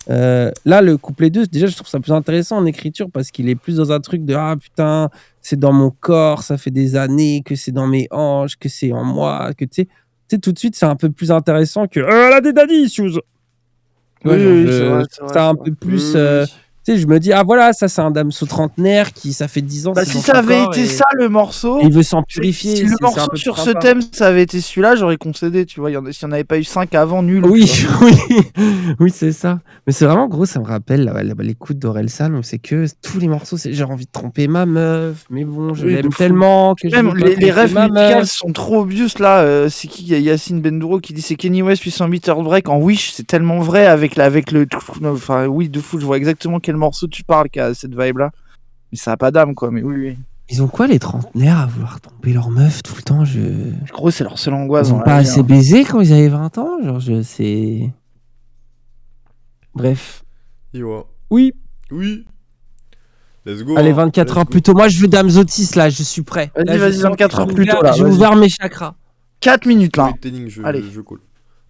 Là, le couplet 2, déjà, je trouve ça plus intéressant en écriture parce qu'il est plus dans un truc de ah putain, c'est dans mon corps, ça fait des années que c'est dans mes hanches, que c'est en moi, que tu sais, tout de suite, c'est un peu plus intéressant que elle a des daddy issues. Tu vois, genre, c'est vrai, c'est vrai, ça un c'est peu plus. Oui. Tu sais, je me dis, ah voilà, ça, c'est un Damso trentenaire qui, ça fait 10 ans. Bah, c'est si dans ça son avait corps été et- ça le morceau, et il veut s'en purifier. si le c'est un morceau peu sur plus ce sympa. thème, ça avait été celui-là, j'aurais concédé, tu vois. S'il n'y en avait pas eu 5 avant, nul. Oui, tu vois. oui, c'est ça. Mais c'est vraiment gros, ça me rappelle l'écoute d'Orelsan où c'est que tous les morceaux, c'est j'ai envie de tromper ma meuf, mais bon, je Oui, de l'aime fou. tellement que je Même veux pas les tromper rêves ma musicales meuf. sont trop obvious là. C'est qui? Il y a Yacine Bendouro qui dit c'est Kenny West 800 beats Heartbreak en Wish. C'est tellement vrai avec le. Enfin, oui, de fou. Je vois exactement quel morceau tu parles qui a cette vibe là. Mais ça a pas d'âme quoi. Mais oui. Ils ont quoi les trentenaires à vouloir tromper leur meuf tout le temps En gros, c'est leur seule angoisse. Ils ont dans pas la vie, assez hein. baisé quand ils avaient 20 ans? Genre, je sais. Bref. Iwa. Oui. Oui. Let's go. Allez, hein. 24 Let's heures go. plus tôt. Moi, je veux Damsotis là, je suis prêt. Vas-y, Là, je vas-y, sens 24 heures que plus tôt, j'ai là, J'ai vas-y. ouvert mes chakras. 4 minutes là. Storytelling, Allez. je colle.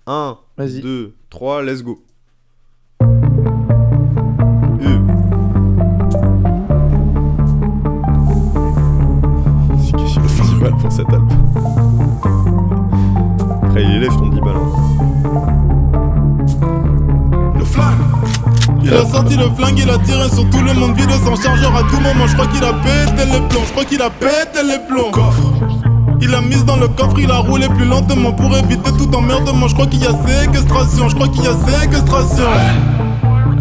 1, Vas-y. 2, 3, let's go. J'ai fait 10 balles pour cet album. Après, il élève ton 10 balles. Le flingue. Il a sorti le flingue, il a tiré sur tout le monde, vide son chargeur à tout moment. Je crois qu'il a pété les plombs, Coffre. Il a mis dans le coffre, il a roulé plus lentement pour éviter tout emmerdement. Je crois qu'il y a séquestration.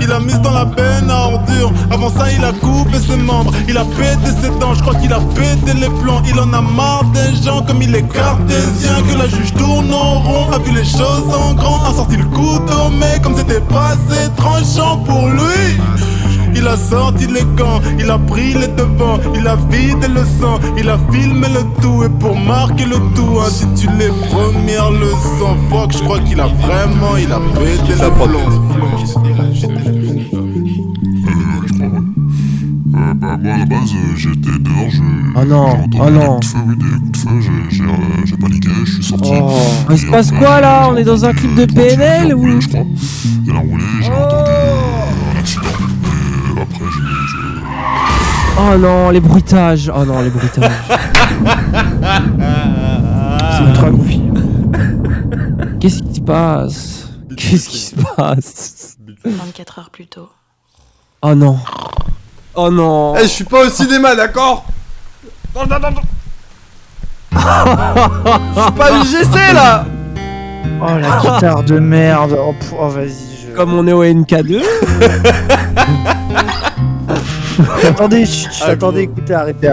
Il a mis dans la benne à ordures. Avant ça, il a coupé ses membres. Il a pété ses dents. Je crois qu'il a pété les plombs. Il en a marre des gens comme il est cartésien. Que la juge tourne en rond. A vu les choses en grand. A sorti le couteau, mais comme c'était pas assez tranchant pour lui. Il a sorti les gants, il a pris les devants, il a vidé le sang, il a filmé le tout. Et pour marquer le tout, intitulé les premières leçons. Fuck, je crois qu'il a vraiment, il a pété la plomb. Bah moi à la base j'étais dehors, Oh non, j'ai entendu oh des non. coups de feu, oui des coups de feu, j'ai paniqué, je suis sorti. Il se passe quoi là? On est dans un clip de PNL ou? Je crois. Il a roulé, j'ai entendu un accident. Et après j'ai... Oh non, les bruitages. Oh non, les bruitages. C'est ultra goofy. Qu'est-ce qui se passe? Qu'est-ce qui se passe? 24 heures plus tôt. Oh non. Oh non. Eh, je suis pas au cinéma, d'accord? Non. Je suis pas UGC là. Oh la guitare de merde. Oh, vas-y, je. Comme on est au NK2. Attendez, chut, Ah, attendez, gros. écoutez, arrêtez.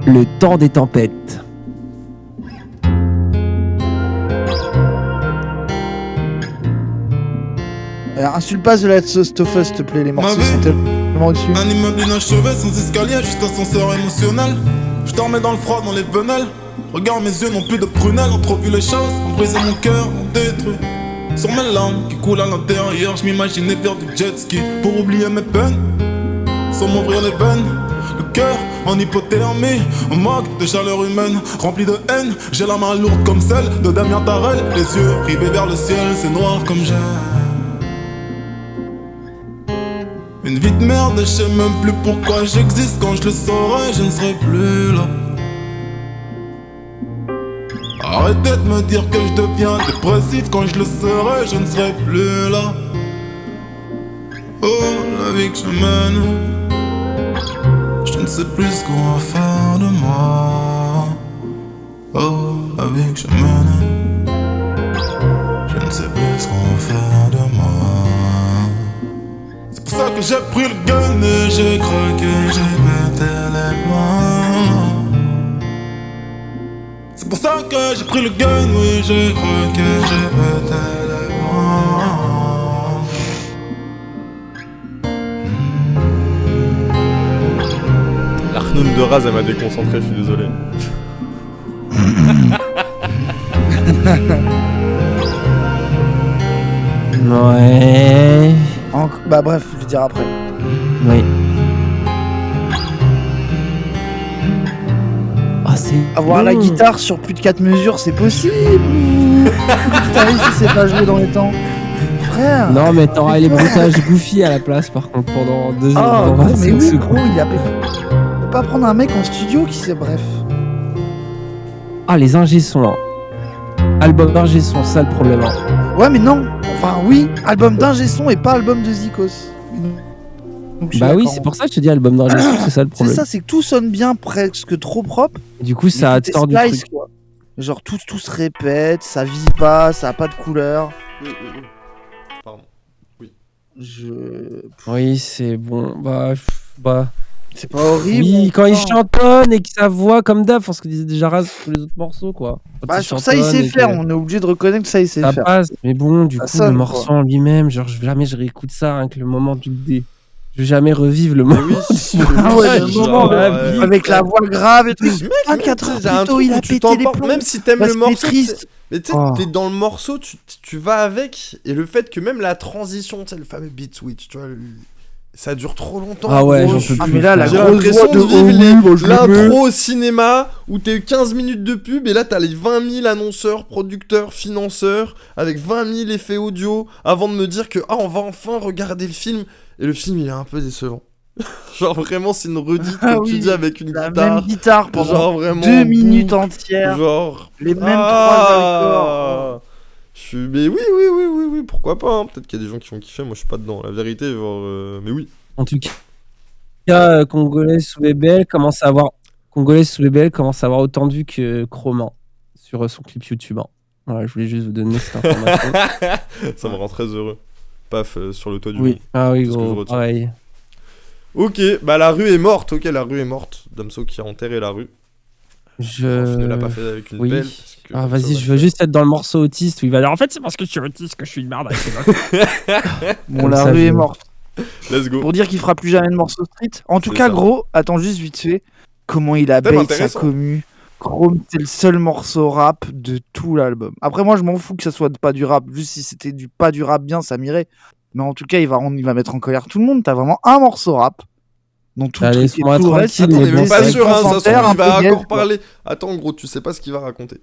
Le temps des tempêtes. Insulte pas The Last of Us, s'il te plaît, les morceaux sont tellement au-dessus. Un immeuble inachevé sans escalier, juste ascenseur émotionnel. Je dormais dans le froid, dans les venelles. Regarde, mes yeux n'ont plus de prunelles. On trop vu les choses, on brisé mon cœur, on détruit. Sur mes larmes qui coulent à l'intérieur, je m'imaginais faire du jet ski pour oublier mes peines. Sans m'ouvrir les veines, le cœur en hypothermie, on manque de chaleur humaine, rempli de haine. J'ai la main lourde comme celle de Damien Tarel. Les yeux rivés vers le ciel, c'est noir comme j'ai. Une vie de merde, je sais même plus pourquoi j'existe. Quand je le saurai, je ne serai plus là. Arrêtez de me dire que je deviens dépressif. Quand je le serai, je ne serai plus là. Oh, la vie que je mène, je ne sais plus ce qu'on va faire de moi. Oh, la vie que je mène, je ne sais plus ce qu'on va faire de moi. C'est pour ça que j'ai pris le gun et j'ai craqué, j'ai pété les mains. C'est pour ça que j'ai pris le gun, oui, j'ai craqué, j'ai pété les mains. L'Arnoun de Raz, elle m'a déconcentré, je suis désolé. Ouais. Bah bref, je vais dire après. Oui. Ah, c'est Avoir la bon. guitare sur plus de 4 mesures, c'est possible. Guitariste, il sait pas jouer dans les temps. Frère. Non, mais t'auras les bruitages Goofy à la place, par contre, pendant 2 Ah, heures. gros, mais oui, gros, il a. On peut pas prendre un mec en studio qui sait, bref. Ah, les ingé sons, là. Album ingé son, ça le problème. Hein. Ouais, mais non. Enfin, oui, album d'ingé son et pas album de Zikos. Donc, je suis Bah oui, d'accord. c'est pour ça que je te dis album d'ingé son, c'est ça le C'est problème. ça, c'est que tout sonne bien, presque trop propre. Du coup, ça mais tout est tord du splice, truc. quoi. Genre, tout se répète, ça vit pas, ça a pas de couleur. Pardon. Oui, c'est bon. Bah. C'est pas horrible. Oui, quand il enfin. chantonne et que sa voix comme d'hab, enfin, ce que disait déjà Raz sur les autres morceaux, quoi. Quand Bah, il sur ça, il chantonne sait et faire. que On est obligé de reconnaître que ça, il sait ça faire. passe. Mais bon, du Ça coup, sonne, le morceau quoi. en lui-même, genre, jamais je réécoute ça avec le moment du dé. Je vais jamais revivre le moment. Ah ouais, le genre, moment ouais. avec la voix grave et tout. Mec, 24 mais tu sais, heures j'ai un plus tôt, truc il a où tu pété les t'emportes, plombs. même si t'aimes Bah, le c'était morceau, triste. mais tu sais, Oh. t'es dans le morceau, tu vas avec, et le fait que même la transition, tu sais, le fameux beat switch, tu vois, ça dure trop longtemps. Ah ouais, gros, j'en peux Ah, plus. mais là, la j'ai grosse l'impression voix de de vivre oui, moi, je le mets. l'intro au cinéma où t'as eu 15 minutes de pub et là t'as les 20 000 annonceurs, producteurs, financeurs avec 20 000 effets audio avant de me dire que on va enfin regarder le film et le film il est un peu décevant. Genre vraiment c'est une redite Ah comme tu oui, dis avec une la guitare. même guitare pendant genre vraiment 2 en minutes boucle, entières. Genre Les mêmes 3 accords. Je suis mais oui, pourquoi pas hein. Peut-être qu'il y a des gens qui vont kiffer, moi je suis pas dedans. La vérité genre mais oui. En tout cas, Congolais sous BBL commence à avoir autant de vues que Chroman sur son clip YouTube. Hein. Voilà, je voulais juste vous donner cette information. Ça me rend très heureux. Paf sur le toit du Oui, monde. ah oui, C'est ce que je gros, retiens. pareil. Ok, bah la rue est morte. Ok, la rue est morte. Damso qui a enterré la rue. Enfin, ne l'a pas fait avec une Oui. pelle. parce que Ah, Damso vas-y, va je le veux faire. juste être dans le morceau autiste où il va dire en fait, c'est parce que je suis autiste que je suis une merde avec les meufs. Bon, Comme la ça, rue je- est morte. Let's go. Pour dire qu'il fera plus jamais de morceau street. En tout C'est cas, ça. gros, attends juste vite fait. Comment il a Thème bait sa intéressant. commu. Chrome, c'est le seul morceau rap de tout l'album. Après, moi, je m'en fous que ça soit pas du rap. Juste si c'était pas du rap bien, ça m'irait. Mais en tout cas, il va mettre en colère tout le monde. T'as vraiment un morceau rap. Dans tout le Allez, truc et laisse-moi tout le reste. tranquille, Attends, mais mais bon, même pas c'est sûr, hein, ça se trouve, concentraire, il va un peu encore gay, quoi. parler. Attends, gros, tu sais pas ce qu'il va raconter.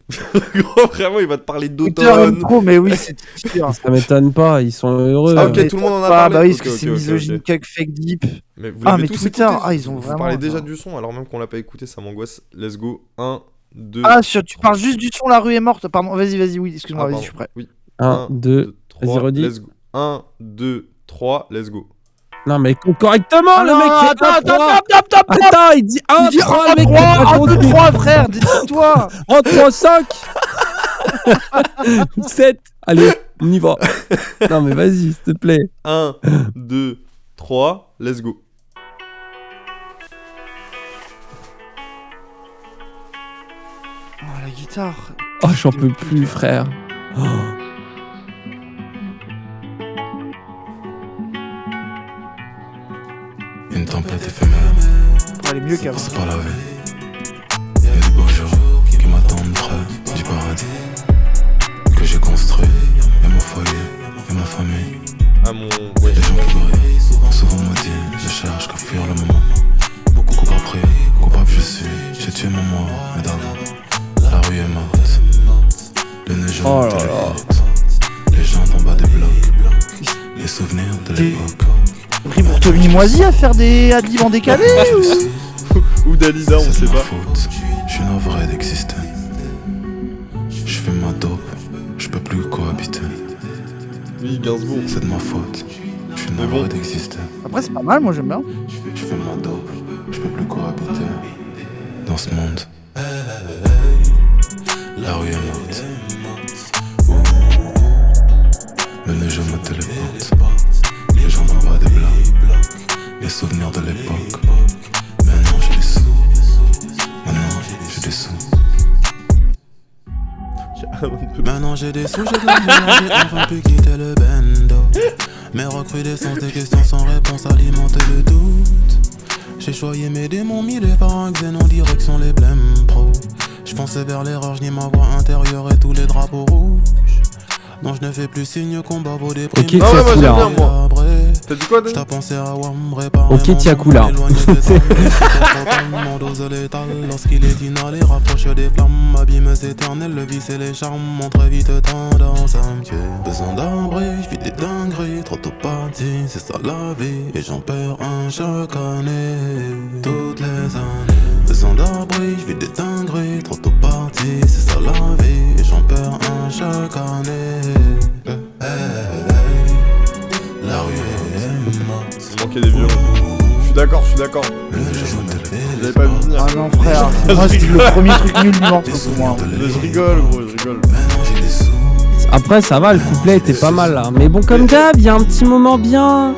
Gros, vraiment, il va te parler Twitter aime d'automne. trop, mais oui, c'est sûr. Ça m'étonne pas, ils sont heureux. Ah, ok, tout le monde en a Ah, parlé. bah oui, Ok, parce que c'est ok, ok, misogyne, ok. cuck, fake deep. Mais vous Ah, l'avez mais tous Twitter, écouté. ah, ils ont Vous vraiment, parlez déjà genre. du son, alors même qu'on l'a pas écouté, ça m'angoisse. Let's go. 1, 2. Ah, tu parles juste du son, la rue est morte. Pardon, vas-y, oui, excuse-moi, vas-y, je suis prêt. Oui. 1, 2, vas-y, redis. Let's go. 1, 2, 3, let's go. Non, mais correctement, Ah le non, mec fait attends, Attends, il dit 1, Il dit 3, le 1, mec 3, fait pas 1, 2, compter. 3, frère, dis-toi. 1, 3, 5 7. Allez, on y va. Non, mais vas-y, s'il te plaît. 1, 2, 3, let's go. Oh, la guitare. Oh, j'en peux plus, frère. Oh. Une tempête éphémère, Elle est mieux qu'avant. c'est pas la vie. Y'a des beaux jours qui m'attendent près du paradis que j'ai construit. Y'a mon foyer, y'a ma famille. Ah mon... Ouais. Les gens qui brillent, souvent maudits. Je cherche qu'à fuir le moment. Beaucoup coupable pris, coupable je suis. J'ai tué mon moi, mesdames. La rue est morte. Le nez jaune Oh là de là. l'écoute. Les gens en bas des blocs. Les souvenirs de l'époque. Pris pour Tommy Moisy à faire des adlibs en décalé Ou Dalida, on C'est sait de ma pas. faute, je suis navré d'exister. Je fais ma dope, je peux plus cohabiter. Oui, Gainsbourg. C'est de ma faute, je suis Mais navré bon. d'exister. Après, c'est pas mal, moi j'aime bien. Je fais ma dope, je peux plus cohabiter. Dans ce monde, la rue est morte. Ouh. Mais les gens me téléportent. Les gens en bas des blocs. Les souvenirs de l'époque. Maintenant j'ai des sous. Maintenant j'ai des sous. Maintenant j'ai des sous, j'ai de l'argent, j'ai enfin pu quitter le bendo. Mes recrudescences des questions sans réponse alimenter le doute. J'ai choyé mes démons, mis les phalanx en direction les blêmes pro. J'fonçais vers l'erreur, j'nie ma voix intérieure et tous les drapeaux rouges. Non, je ne fais plus signe combat vaut des primes. Ok, Ah ouais, moi j'aime Tiakoula. bien, moi. T'as dit quoi, Dani? T'as pensé à Wambre par Ok, Tiakoula. Mon dose létale lorsqu'il est inhalé, rapproche des flammes, abîme éternel, le vice et les charmes montrent vite tendance à me tuer. Besoin d'abri, j'vis des dingueries, trop tôt parti, c'est ça la vie, et j'en perds un chaque année, toutes les années. Besoin d'abri, j'vis des dingueries, trop tôt parti, c'est ça la vie, et j'en perds un chaque année. La rue est morte. Il manquait des violons. Je suis d'accord, je suis d'accord. Je l'avais pas vu venir. Ah non, frère, moi c'est le premier truc nul du morceau pour moi. Je rigole, gros, je rigole. Après, ça va, le couplet était pas mal là. Mais bon, comme d'hab, il y a un petit moment bien.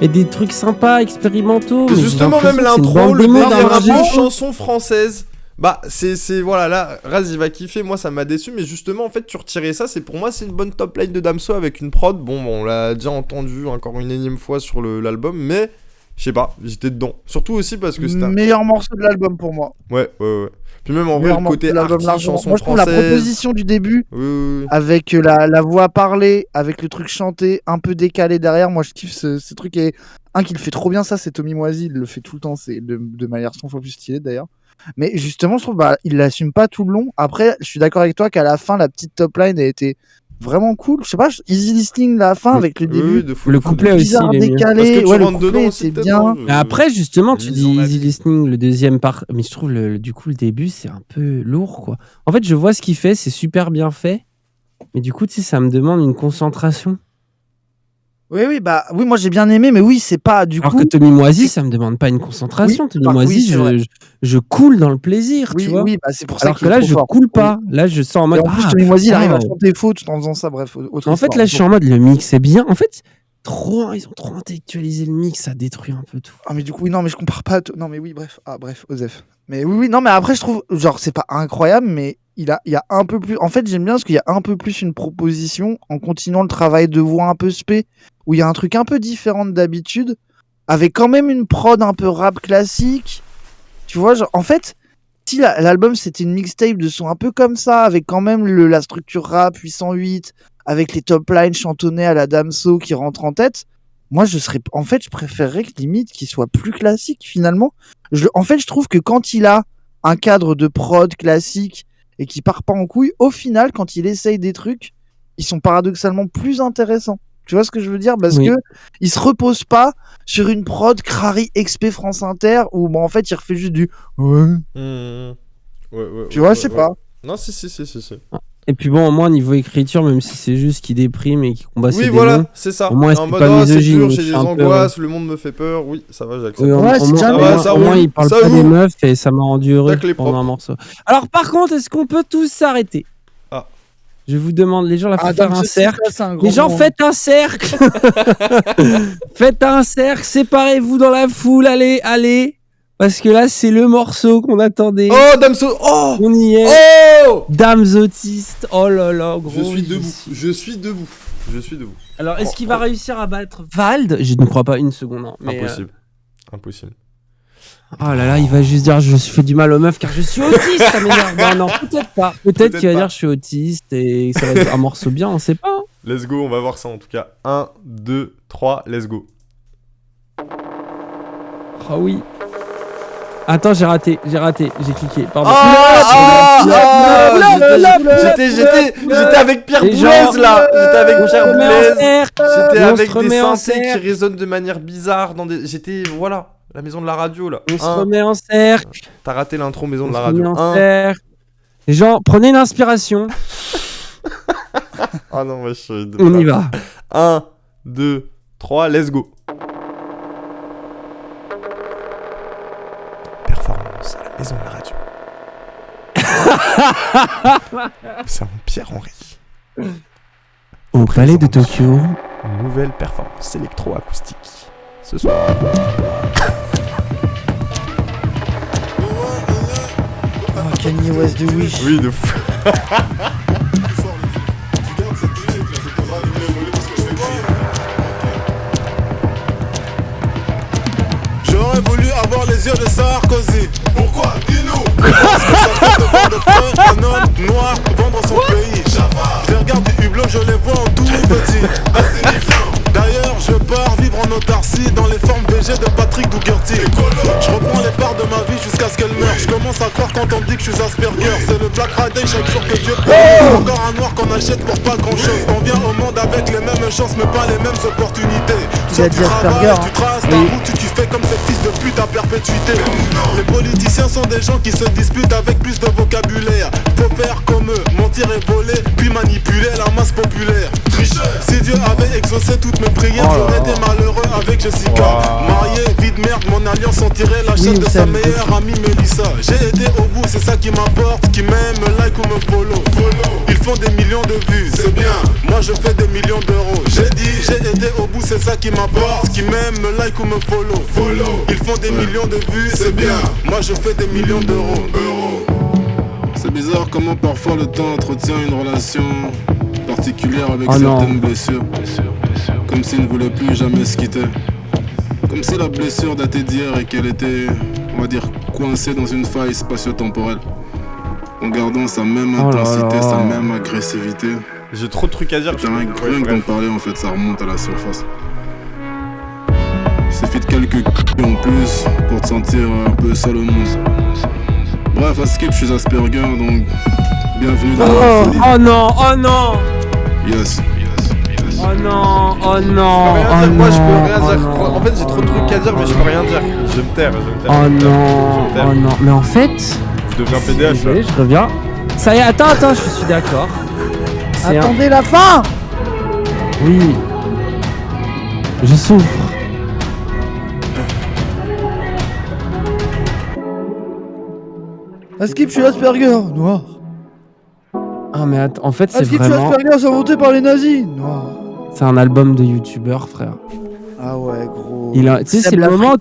Et des trucs sympas, expérimentaux. Mais mais justement, j'ai même l'impression que c'est une l'intro, bande le démo délire d'un un peu jeu. chanson française. Bah, c'est voilà, là, Raz il va kiffer, moi ça m'a déçu, mais justement, en fait, tu retirais ça, c'est pour moi, c'est une bonne top line de Damso avec une prod. Bon, on l'a déjà entendu encore une énième fois sur l'album, mais je sais pas, j'étais dedans. Surtout aussi parce que c'était un... Meilleur morceau de l'album pour moi. Ouais. Puis même en vrai, Meilleur le morceau côté de l'album, arty, largement. chanson Moi je trouve la française. proposition du début Oui. avec la voix parlée, avec le truc chanté, un peu décalé derrière. Moi je kiffe ce truc. Et un qui le fait trop bien, ça c'est Tommy Moisy, il le fait tout le temps, c'est de manière 100 fois plus stylée d'ailleurs. Mais justement, je trouve il l'assume pas tout le long. Après, je suis d'accord avec toi qu'à la fin, la petite top line a été vraiment cool. Je sais pas, easy listening la fin avec le début. de fou. Le couplet aussi, Bizarre, il est mieux. Parce que décalé. tu Ouais, le rentres dedans couplet aussi, c'est peut-être, bien. hein, Mais après, justement, tu dis Mise en easy abîme. listening, le deuxième part. Mais je trouve du coup le début, c'est un peu lourd, quoi. En fait, je vois ce qu'il fait, c'est super bien fait. Mais du coup, tu sais, ça me demande une concentration. Oui, moi j'ai bien aimé, mais oui, c'est pas du Alors coup. que Tommy Moisy, ça me demande pas une concentration. Oui, Tommy oui, Moisy, c'est vrai. je coule dans le plaisir, Oui, tu vois. oui, bah, c'est pour ça Alors qu'il que est là, trop je fort. coule pas. Là, je sens en Et mode. en plus, ah, Tommy Moisy, il arrive à wow. chanter faux tout en faisant ça. Bref, autre En fait, histoire. là, je suis en mode le mix est bien. En fait, ils ont trop intellectualisé le mix, ça détruit un peu tout. Ah, mais du coup, oui, non, mais je compare pas. Non, mais oui, bref. Ah, bref, Osef. Mais oui, non, mais après, je trouve, genre, c'est pas incroyable, mais il y a un peu plus. En fait, j'aime bien parce qu'il y a un peu plus une proposition en continuant le travail de voix un peu spé, où il y a un truc un peu différent d'habitude, avec quand même une prod un peu rap classique. Tu vois, genre, en fait, si l'album c'était une mixtape de son un peu comme ça, avec quand même la structure rap 808, avec les top lines chantonnés à la Damso qui rentrent en tête, moi je préférerais que limite qu'il soit plus classique finalement. En fait, je trouve que quand il a un cadre de prod classique et qui part pas en couille, au final, quand il essaye des trucs, ils sont paradoxalement plus intéressants. Tu vois ce que je veux dire? Parce Oui. que il se repose pas sur une prod Crary XP France Inter où en fait il refait juste du ouais. Ouais, Tu vois, je sais pas. Non, si. Et puis bon, au moins, niveau écriture, même si c'est juste qu'il déprime et qu'il combat ses Oui, démons, voilà, c'est ça. au moins, En c'est mode, pas oh, c'est misogyne. dur, donc j'ai c'est des un peu- angoisses, le monde me fait peur. Oui, ça va, j'accepte. Oui, Ouais, c'est jamais- ça au moins, roule, il parle ça pas des joue. meufs et ça m'a rendu heureux Tac, les pendant un propres. morceau. Alors, par contre, est-ce qu'on peut tous s'arrêter? Ah. Je vous demande, les gens, là, faut faire donc un ceci, cercle. ça, c'est un grand Les gens, mot. faites un cercle. Faites un cercle, séparez-vous dans la foule, allez. Parce que là, c'est le morceau qu'on attendait. Oh, Damso. Oh, On y est. oh. Dames autistes. Oh là là, gros. Je suis oui, debout. suis- Je suis debout. Je suis debout. Alors, est-ce qu'il va réussir à battre Vald? Je ne crois pas une seconde. Non, mais, Impossible. Impossible. Oh là là, il va juste dire je fais du mal aux meufs car je suis autiste, ça m'énerve. Non, peut-être pas. Peut-être qu'il va pas. dire je suis autiste et ça va être un morceau bien, on sait pas. Let's go, on va voir ça en tout cas. 1, 2, 3, let's go. Oh oui. Attends, j'ai raté, j'ai cliqué, pardon. J'étais avec Pierre Les gens- Boulez là. J'étais avec On se Pierre remet en Boulez. cercle. J'étais On avec se des remet en synthés qui cercle. résonnent de manière bizarre dans des. J'étais voilà, la maison de la radio là. On se remet en cercle. T'as raté l'intro maison de On la se remet radio. en cercle. Les gens, prenez une inspiration. Ah non, moi je suis. On y va. 1, 2, 3, let's go. Performance à la maison de la radio. C'est un Pierre-Henri. Au palais de Tokyo. Nouvelle performance électro-acoustique. Ce soir. Oh, Kanye West de Wish. Oui, de fou. J'aurais voulu avoir les yeux de Sarkozy. Pourquoi? Dis-nous. Parce que ça fait de voir de près un homme noir vendre son pays. Je les regarde du hublot, je les vois en tout petit. D'ailleurs, je pars vivre en autarcie dans les formes VG de Patrick Dougherty. Je reprends les parts de ma vie jusqu'à ce qu'elle meure. Je commence à croire quand on dit que je suis Asperger. C'est le Black Friday chaque jour que Dieu peut. Encore un noir qu'on achète pour pas grand chose. On vient au monde avec les mêmes chances mais pas les mêmes opportunités. Il a dit Asperger, Tu traces ta route, tu fais comme ces fils de pute à perpétuité. Les politiciens sont des gens qui se disputent avec plus de vocabulaire. Faut faire comme eux, mentir et voler, puis manipuler la masse populaire. Si Dieu avait exaucé toutes mes prières, j'aurais été malheureux avec Jessica. Marié, vie de merde, mon alliance en tirait la chaîne de sa meilleure amie Mélissa. J'ai été au bout, c'est ça qui m'apporte, qui m'aime, me like ou me follow. Ils font des millions de vues, c'est bien. Moi je fais des millions d'euros. J'ai dit, j'ai été au bout, c'est ça qui m'apporte, qui m'aime, me like ou me follow. Ils font des millions de vues, c'est bien. Moi je fais des millions d'euros. C'est bizarre comment parfois le temps entretient une relation particulière avec Oh non. certaines blessures. Comme s'il ne voulait plus jamais se quitter. Comme si la blessure datait d'hier et qu'elle était, on va dire, coincée dans une faille spatio-temporelle. En gardant sa même Oh là intensité, là. sa même agressivité. J'ai trop de trucs à dire. Rien que d'en parler, en fait, ça remonte à la surface. Il suffit de quelques en plus pour te sentir un peu seul au monde. Bref, à Skip, je suis Asperger, donc bienvenue dans la folie. Oh non, oh non. Yes. Oh non, oh non, Rien oh dire, moi je peux non, rien oh dire. non. En fait, j'ai trop de trucs à dire, mais je peux rien dire. Je vais me taire, je vais me taire. Oh je vais me taire, non, je vais me taire. oh non. Mais en fait, Je deviens PDH là. désolé, je reviens. Ça y est, attends, je suis d'accord. C'est un- Attendez la fin. Oui. Je souffre. Skip, je suis Asperger. Noir. Ah mais attends, en fait c'est Skip, je suis vraiment... Asperger, c'est inventé par les nazis. Noir. C'est un album de youtubeur, frère. Ah ouais, gros. Tu sais, c'est le moment où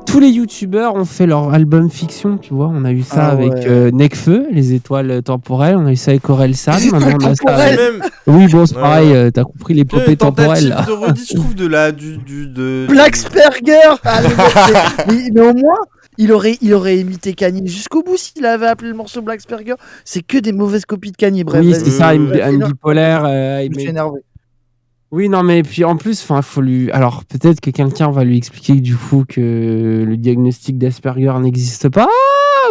tous les youtubeurs ont fait leur album fiction, tu vois. On a eu ça Ah avec ouais. Necfeu, les étoiles temporelles. On a eu ça avec Aurel San. Les Maintenant, on a ça temporelles. avec- Même Oui, bon, c'est Ouais. pareil, t'as compris l'épopée temporelle, là. de redit, je trouve, de la. De... Blacksperger. Ah, le mec, mais au moins, il aurait imité Kanye jusqu'au bout s'il avait appelé le morceau Blacksperger. C'est que des mauvaises copies de Kanye. Bref, Oui, vas-y. c'est ça, Vas-y, une non, bipolaire. je me suis énervé. Oui, non, mais puis en plus, enfin, faut lui. Alors, peut-être que quelqu'un va lui expliquer que, du coup que le diagnostic d'Asperger n'existe pas.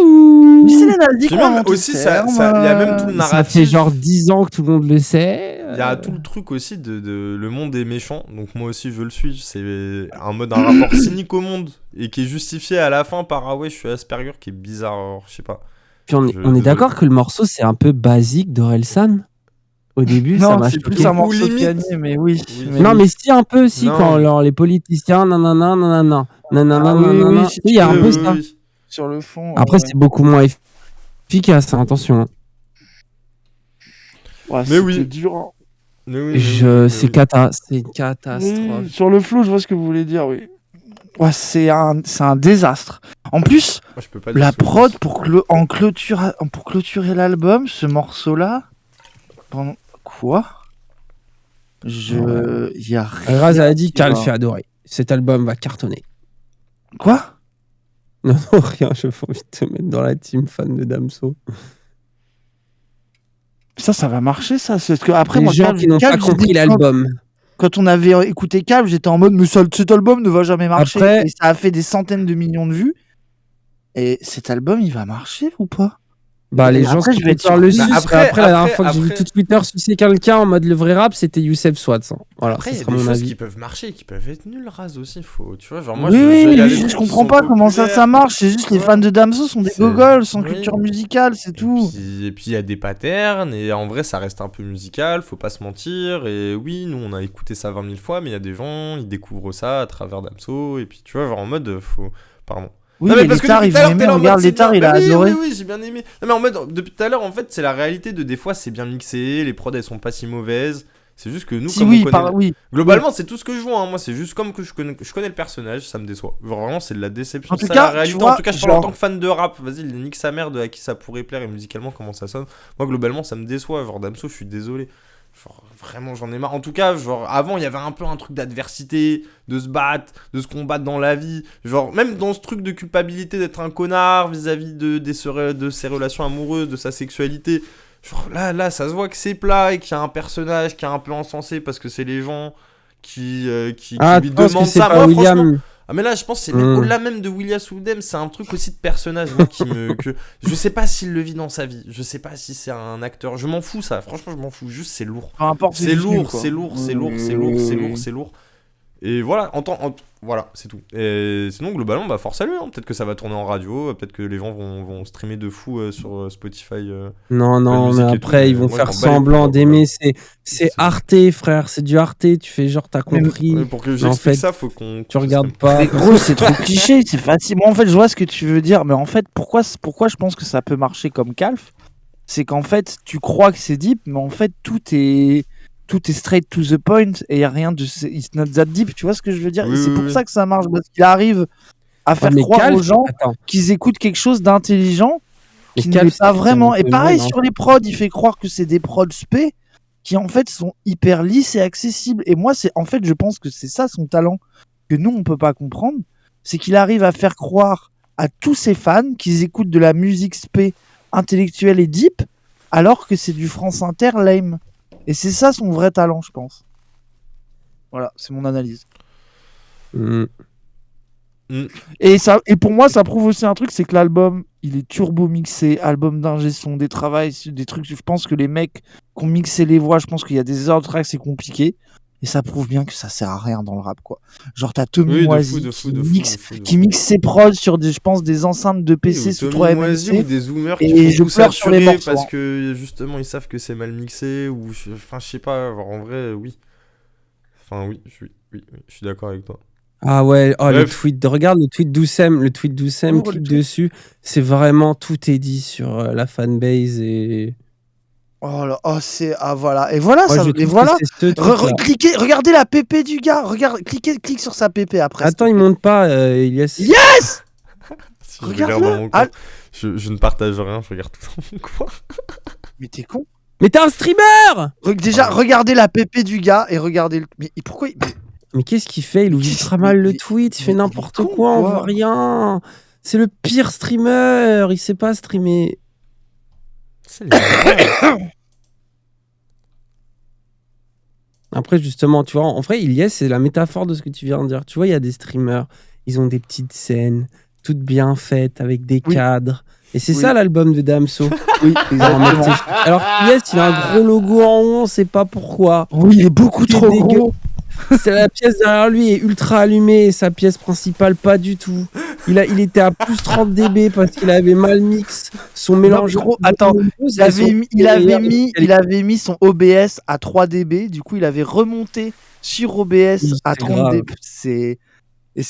Ou... Mais c'est les nazis Puis qui ont même inventé aussi, ce ça, terme, il y a même tout le Ça narratif. fait genre 10 ans que tout le monde le sait. Il y a tout le truc aussi de le monde est méchant, donc moi aussi je le suis. C'est un rapport cynique au monde et qui est justifié à la fin par ah ouais, je suis Asperger, qui est bizarre. Alors, je sais pas. Puis on est Désolé. d'accord que le morceau, c'est un peu basique d'Orelsan. Au début, ça Non, m'a c'est plus choqué. un morceau de limite. Kanye, mais oui. Non, mais si, un peu, si, Non. quand alors, les politiciens, nanana, nanana, nanana, Ah oui, nanana. oui, si Il y a tu un veux, peu Oui, ça. oui. Sur le fond. Après, c'est beaucoup moins efficace, hein, attention. Ouais, Mais oui. c'était dur. Hein. Mais oui, C'est une catastrophe. Oui, sur le flow, je vois ce que vous voulez dire, oui. Ouais, c'est un désastre. En plus, Moi, je peux pas dire la ce que prod c'est. pour clôturer l'album, ce morceau-là, pendant quoi il y a rien Raz a dit qui va. qu'elle fait adorer. Cet album va cartonner. Quoi? Non, non, rien, je veux envie de te mettre dans la team fan de Damso. Ça va marcher, ça. Parce que après, Les moi, gens qui n'ont pas compris l'album. Quand on avait écouté Calve, j'étais en mode, mais cet album ne va jamais marcher. Après- Et ça a fait des centaines de millions de vues. Et cet album, il va marcher ou pas? Bah, les Et gens après, qui je vais être parlent le surpris. sus. Bah, Après, la dernière fois que j'ai vu après- tout Twitter sucer quelqu'un en mode le vrai rap, c'était Youssef Swatz. Hein. Voilà, Après, ça il y a sera des mon choses avis. qui peuvent marcher et qui peuvent être nulles, Raz aussi. Tu vois, genre moi, Oui, il y a mais des juste, trucs je qui comprends sont pas comment ça populaires. marche. C'est juste les Ouais. fans de Damso sont des C'est- gogoles, sans oui. culture musicale, c'est tout. Et puis il y a des patterns, et en vrai ça reste un peu musical, faut pas se mentir. Et oui, nous on a écouté ça 20 000 fois, mais il y a des gens, ils découvrent ça à travers Damso, et puis tu vois, genre en mode, faut. Pardon. Oui, Non, mais parce que Létard, depuis ils tout à vont l'heure, t'es aimer. là en mode, Regarde, c'est Létard, bien. il a Bah oui, adoré. Oui, j'ai bien aimé. Non, mais en mode, depuis tout à l'heure, en fait, c'est la réalité de des fois c'est bien mixé, les prods elles sont pas si mauvaises. C'est juste que nous, Si comme oui, on connaît. oui. Globalement, c'est tout ce que je vois. Hein. Moi, c'est juste comme que je connais le personnage, ça me déçoit. Vraiment, c'est de la déception. En tout C'est cas, la réalité. tu vois, En tout cas, je parle en genre- tant que fan de rap. Vas-y, nique sa mère de à qui ça pourrait plaire et musicalement comment ça sonne. Moi, globalement, ça me déçoit. Genre, Damso, je suis désolé. Genre, vraiment, j'en ai marre. En tout cas, genre, avant, il y avait un peu un truc d'adversité, de se battre, de se combattre dans la vie. Genre, même dans ce truc de culpabilité d'être un connard vis-à-vis de ses relations amoureuses, de sa sexualité. Genre, là, ça se voit que c'est plat et qu'il y a un personnage qui est un peu encensé parce que c'est les gens qui lui Parce que demandent c'est ça. pas Moi, William. franchement. Ah mais là je pense que c'est au-delà même de William Soudem, c'est un truc aussi de personnage moi, je sais pas s'il le vit dans sa vie, je sais pas si c'est un acteur, je m'en fous ça, franchement je m'en fous, juste c'est lourd. Peu importe, C'est juste nul, lourd, quoi. c'est lourd, c'est lourd, c'est lourd. Et voilà, voilà, c'est tout. Et sinon globalement bah force à lui, hein. Peut-être que ça va tourner en radio, peut-être que les gens vont streamer de fou sur Spotify. Non, musique mais et tout, après, mais ils vont moi, faire je m'en bats les semblant couilles, d'aimer. C'est Arte, frère, c'est du Arte. Tu fais genre, t'as compris. Ouais, pour que Mais j'explique en fait, ça, faut qu'on tu regardes pas. Mais gros, c'est trop cliché, c'est facile. Moi, en fait, je vois ce que tu veux dire, mais en fait, pourquoi je pense que ça peut marcher comme Calf, c'est qu'en fait, tu crois que c'est deep, mais en fait, tout est straight to the point et il y a rien de it's not that deep, tu vois ce que je veux dire? Oui, Et c'est oui, pour oui. ça que ça marche parce qu'il arrive à faire mais croire Calf, aux gens attends. qu'ils écoutent quelque chose d'intelligent Mais qui ne Calf, l'est pas c'est vraiment. Et un pareil phénomène, sur les prods, il fait croire que c'est des prods spé qui en fait sont hyper lisses et accessibles. Et moi, je pense que c'est ça son talent que nous on peut pas comprendre, c'est qu'il arrive à faire croire à tous ses fans qu'ils écoutent de la musique spé intellectuelle et deep, alors que c'est du France Inter lame. Et c'est ça son vrai talent, je pense. Voilà, c'est mon analyse. Et pour moi, ça prouve aussi un truc, c'est que l'album, il est turbo mixé, album d'ingé son, des travails, des trucs. Je pense que les mecs qui ont mixé les voix, je pense qu'il y a des heures de track, c'est compliqué. Et ça prouve bien que ça sert à rien dans le rap, quoi. Genre, t'as Tommy Moisy qui mixe ses prods sur je pense, des enceintes de PC sous 3 MMC ou des zoomers et qui je font pleure sur les saturer morceaux. parce que justement ils savent que c'est mal mixé ou enfin je sais pas, genre, en vrai oui. Enfin oui, je suis d'accord avec toi. Ah ouais, oh, le Bref. tweet, regarde le tweet d'Oussem, Oh, clique le tweet. dessus, c'est vraiment tout est dit sur la fanbase et Oh là, oh c'est voilà. Et voilà Moi, ça je et trouve voilà. que c'est ce truc-là. Cliquez, regardez la PP du gars, clique sur sa PP après. Attends, il monte pas, Elias. Yes. Si je Regarde-le. regarde dans mon Ah. compte, je ne partage rien, je regarde tout dans mon coin. Mais t'es con. Mais t'es un streamer! Déjà, regardez la PP du gars et regardez le. Mais pourquoi Mais qu'est-ce qu'il fait? Il ouvre ultra mal le tweet, il fait n'importe con, quoi, on quoi. voit rien. C'est le pire streamer, il sait pas streamer. Après, justement, tu vois, en vrai, Ilyes, c'est la métaphore de ce que tu viens de dire. Tu vois, il y a des streamers, ils ont des petites scènes, toutes bien faites, avec des cadres. Et c'est ça l'album de Damso. Oui, exactement. Alors, Ilyes, il a un gros logo en haut, on sait pas pourquoi. Oui, il est beaucoup Tout est trop dégueu. gros. C'est la pièce derrière lui est ultra allumée et sa pièce principale pas du tout. Il était à plus 30 dB parce qu'il avait mal mix son mélange. Non, gros, attends, il avait mis son OBS à 3 dB, du coup il avait remonté sur OBS Oui, à c'est 30 grave. dB.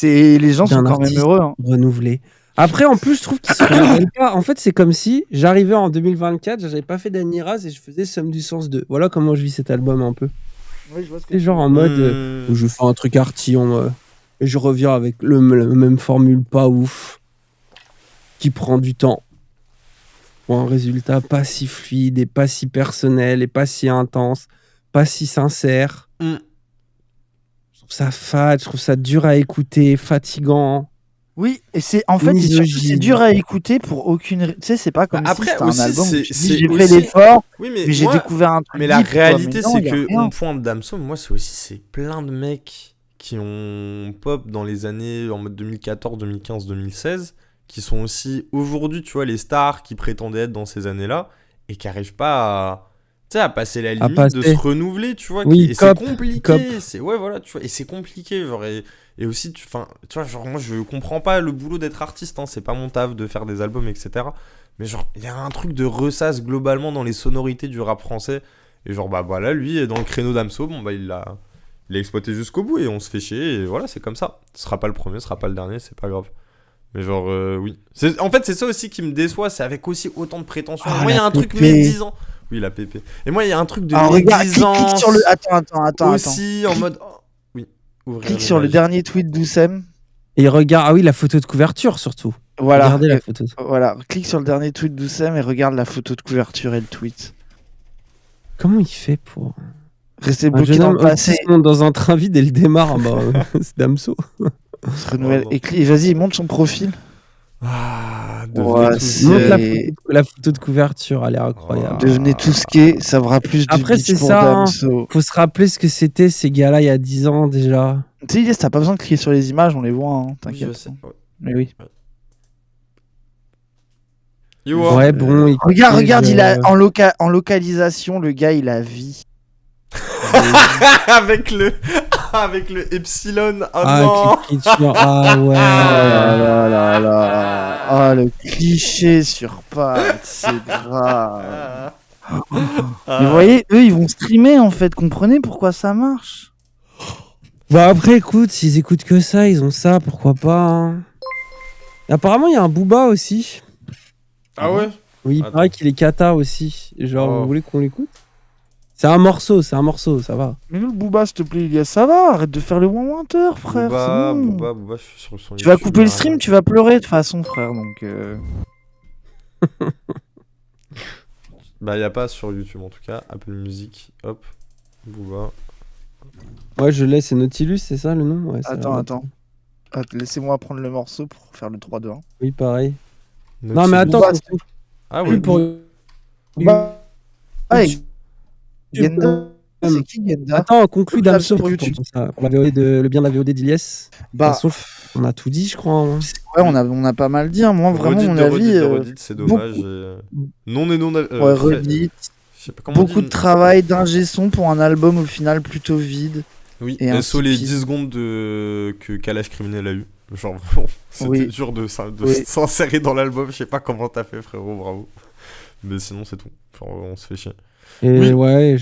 Les gens sont quand même heureux. Hein. Renouvelé. Après, en plus, je trouve qu'ils se renouvellent pas. En fait, c'est comme si j'arrivais en 2024, j'avais pas fait d'Aniraz et je faisais Somme du Sens 2. Voilà comment je vis cet album un peu. Oui, je vois ce que C'est genre en mode où je fais un truc arty et je reviens avec la même formule pas ouf qui prend du temps pour un résultat pas si fluide et pas si personnel et pas si intense, pas si sincère. Je trouve ça fade, je trouve ça dur à écouter, fatigant. Oui, et c'est en fait c'est dur à écouter pour aucune. Tu sais, c'est pas comme Après, si c'était aussi, un album. c'est- Où tu dis, c'est j'ai fait aussi- l'effort, Oui, mais j'ai moi- découvert un truc. Mais la deep, quoi. réalité, Mais non, c'est y a que rien. on pointe Damso, moi, c'est plein de mecs qui ont pop dans les années en mode 2014, 2015, 2016, qui sont aussi aujourd'hui, tu vois, les stars qui prétendaient être dans ces années-là et qui arrivent pas à. Tu sais, à passer la limite de se renouveler, tu vois. Oui, et cop, c'est compliqué. cop. Ouais, voilà, tu vois. Et c'est compliqué, genre. Et aussi, tu vois, genre, moi, je comprends pas le boulot d'être artiste, hein. C'est pas mon taf de faire des albums, etc. Mais genre, il y a un truc de ressasse globalement dans les sonorités du rap français. Et genre, bah voilà, lui, dans le créneau d'Amso, bon, bah, il l'a exploité jusqu'au bout et on se fait chier. Et voilà, c'est comme ça. Ce sera pas le premier, ce sera pas le dernier, c'est pas grave. Mais genre, oui. En fait, c'est ça aussi qui me déçoit, c'est avec aussi autant de prétention. Moi, il y a un truc médisant. Oui, la PP. Et moi, il y a un truc de médisance. Clique sur le. Attends. Aussi, en mode. Oh, oui. Clique sur le dernier tweet d'Oussem. Et regarde, ah oui, la photo de couverture surtout. Voilà. Regardez la photo. Voilà. Clique sur le dernier tweet d'Oussem et regarde la photo de couverture et le tweet. Comment il fait pour. Rester Un bloqué jeune dans homme le passé. qui se monte dans un train vide et le démarre, bah, c'est Damso. Se renouvelle. Et vas-y, monte son profil. Ah, Ouais, Montre la photo de couverture, elle est incroyable. Devenez tout ce qu'est, ça aura plus de Après, beats c'est pour ça. Damso. Faut se rappeler ce que c'était ces gars-là il y a 10 ans déjà. Tu sais, t'as pas besoin de cliquer sur les images, on les voit, hein, t'inquiète. Je sais. Ouais. Mais oui. Ouais, bon. Regarde, il a en localisation, le gars, il a vie. avec le epsilon. Oh non. Avec l'écriture. Ah ouais. Ah, le cliché sur pattes, c'est grave. Mais vous voyez, eux, ils vont streamer en fait. Comprenez pourquoi ça marche? Bah après, écoute, s'ils écoutent que ça, ils ont ça, pourquoi pas. Hein. Apparemment, il y a un Booba aussi. Ah ouais? Oui, il paraît qu'il est kata aussi. Genre, Oh. vous voulez qu'on l'écoute? C'est un morceau, ça va. Mais nous, le Booba, s'il te plaît, Ilias, ça va. Arrête de faire le one-wanter, frère. c'est bon. Booba, je suis sur son Tu vas YouTube, couper le là. stream, tu vas pleurer de toute façon, frère. Donc. Bah, y a pas sur YouTube en tout cas. Apple Music, hop. Booba. Ouais, je l'ai, c'est Nautilus, c'est ça le nom? Ouais, Attends. Laissez-moi prendre le morceau pour faire le 3-2-1. Oui, pareil. Nautilus. Non, mais attends. Booba, Ah ouais. Pour... Booba. Ah, Genda. C'est qui Genda? Attends, conclue Damso pour pour YouTube. pour la VOD le bien de la VOD d'Iliès. Bah, De toute façon, on a tout dit, je crois. Hein. ouais, on a pas mal dit. Hein. Moi, vraiment, mon avis. Redite, c'est dommage. Non et non. Ouais, redite. Je sais pas comment on Beaucoup dit. de travail d'ingé son pour un album au final plutôt vide. Oui, et SO les insipide. 10 secondes que Kalash Criminel a eu. Genre vraiment, c'était Oui. dur de Oui. s'insérer dans l'album. Je sais pas comment t'as fait, frérot, bravo. Mais sinon, c'est tout. Genre, on se fait chier. Et Oui. ouais,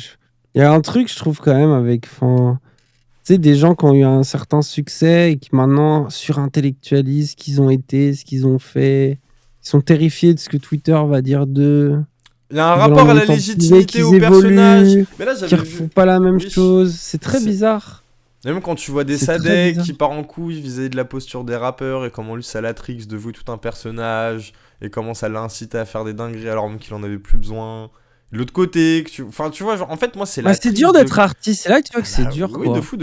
il y a un truc, je trouve, quand même, avec. Tu sais, des gens qui ont eu un certain succès et qui maintenant surintellectualisent ce qu'ils ont été, ce qu'ils ont fait. Ils sont terrifiés de ce que Twitter va dire d'eux. Il y a un Ils rapport veulent en à la même temps légitimité qu'ils au évoluent, personnage. Mais là, Qui j'avais refont vu. pas la même Oui. chose. C'est très C'est- bizarre. Et même quand tu vois des C'est très Sadek bizarre. qui part en couille vis-à-vis de la posture des rappeurs et comment lui ça l'attrix de jouer tout un personnage et comment ça l'a incité à faire des dingueries alors même qu'il en avait plus besoin. De l'autre côté, enfin tu vois, genre, en fait moi c'est Bah, c'est dur d'être artiste, c'est là que tu vois que c'est dur, Oui, quoi. de fou.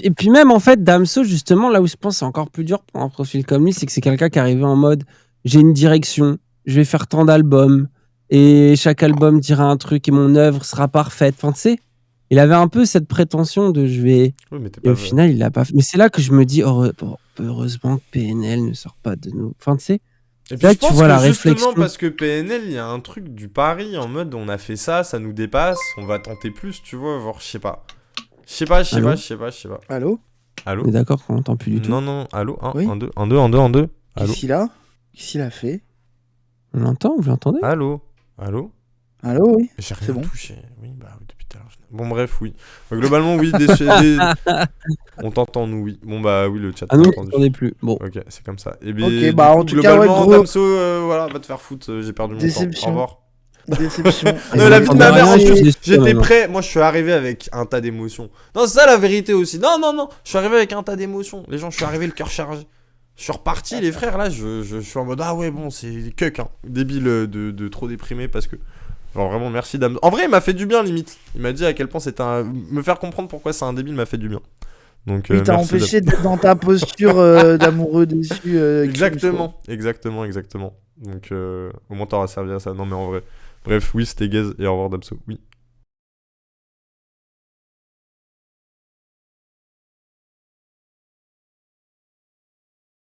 Et puis même, en fait, Damso, justement, là où je pense c'est encore plus dur pour un profil comme lui, c'est que c'est quelqu'un qui est arrivé en mode j'ai une direction, je vais faire tant d'albums, et chaque album dira un truc, et mon œuvre sera parfaite. Enfin, tu sais, il avait un peu cette prétention de je vais... Oui, mais t'es Et pas au final, il l'a pas fait. Mais c'est là que je me dis, heureusement que PNL ne sort pas de nous. Enfin, tu sais, Et c'est puis là je que tu pense vois que la justement réflexion. parce que PNL, il y a un truc du pari en mode on a fait ça, ça nous dépasse, on va tenter plus, tu vois, genre je sais pas. Je sais pas. Allô? Allô? On est d'accord qu'on n'entend plus du tout. Non, allô? 1, Oui. 1, 2, 1, 2, 1, 2, 1, 2. Allô? Qu'est-ce qu'il a fait? On l'entend, vous l'entendez? Allô? Allô, oui. J'ai C'est rien bon. touché. Oui, bah depuis tout à l'heure. Bon, bref, oui. Bah, globalement, oui. On t'entend, nous, oui. Bon, bah oui, le chat. Ah non, t'a on entendu. n'entendait plus. Bon. Ok, c'est comme ça. Et Ok, bah, en tout cas, ouais, globalement, gros- Damso, voilà, va te faire foutre. J'ai perdu mon Déception. temps. Au revoir. Déception. Non, la vie de ma mère, en plus, j'étais maintenant. prêt. Moi, je suis arrivé avec un tas d'émotions. Non, c'est ça la vérité aussi. Non. Je suis arrivé avec un tas d'émotions. Les gens, je suis arrivé le cœur chargé. Je suis reparti, les frères, là, je suis en mode, ah ouais, bon, c'est cuck, hein. Débile de trop déprimé parce que. Genre, vraiment, merci, Damso. En vrai, il m'a fait du bien, limite. Il m'a dit à quel point c'était un. Me faire comprendre pourquoi c'est un débile m'a fait du bien. Donc, Il t'a merci, empêché d'être dans ta posture d'amoureux déçu. Exactement. Donc, au moins, t'auras servi à ça. Non, mais en vrai. Bref, oui, c'était gaze et au revoir, Damso. Oui.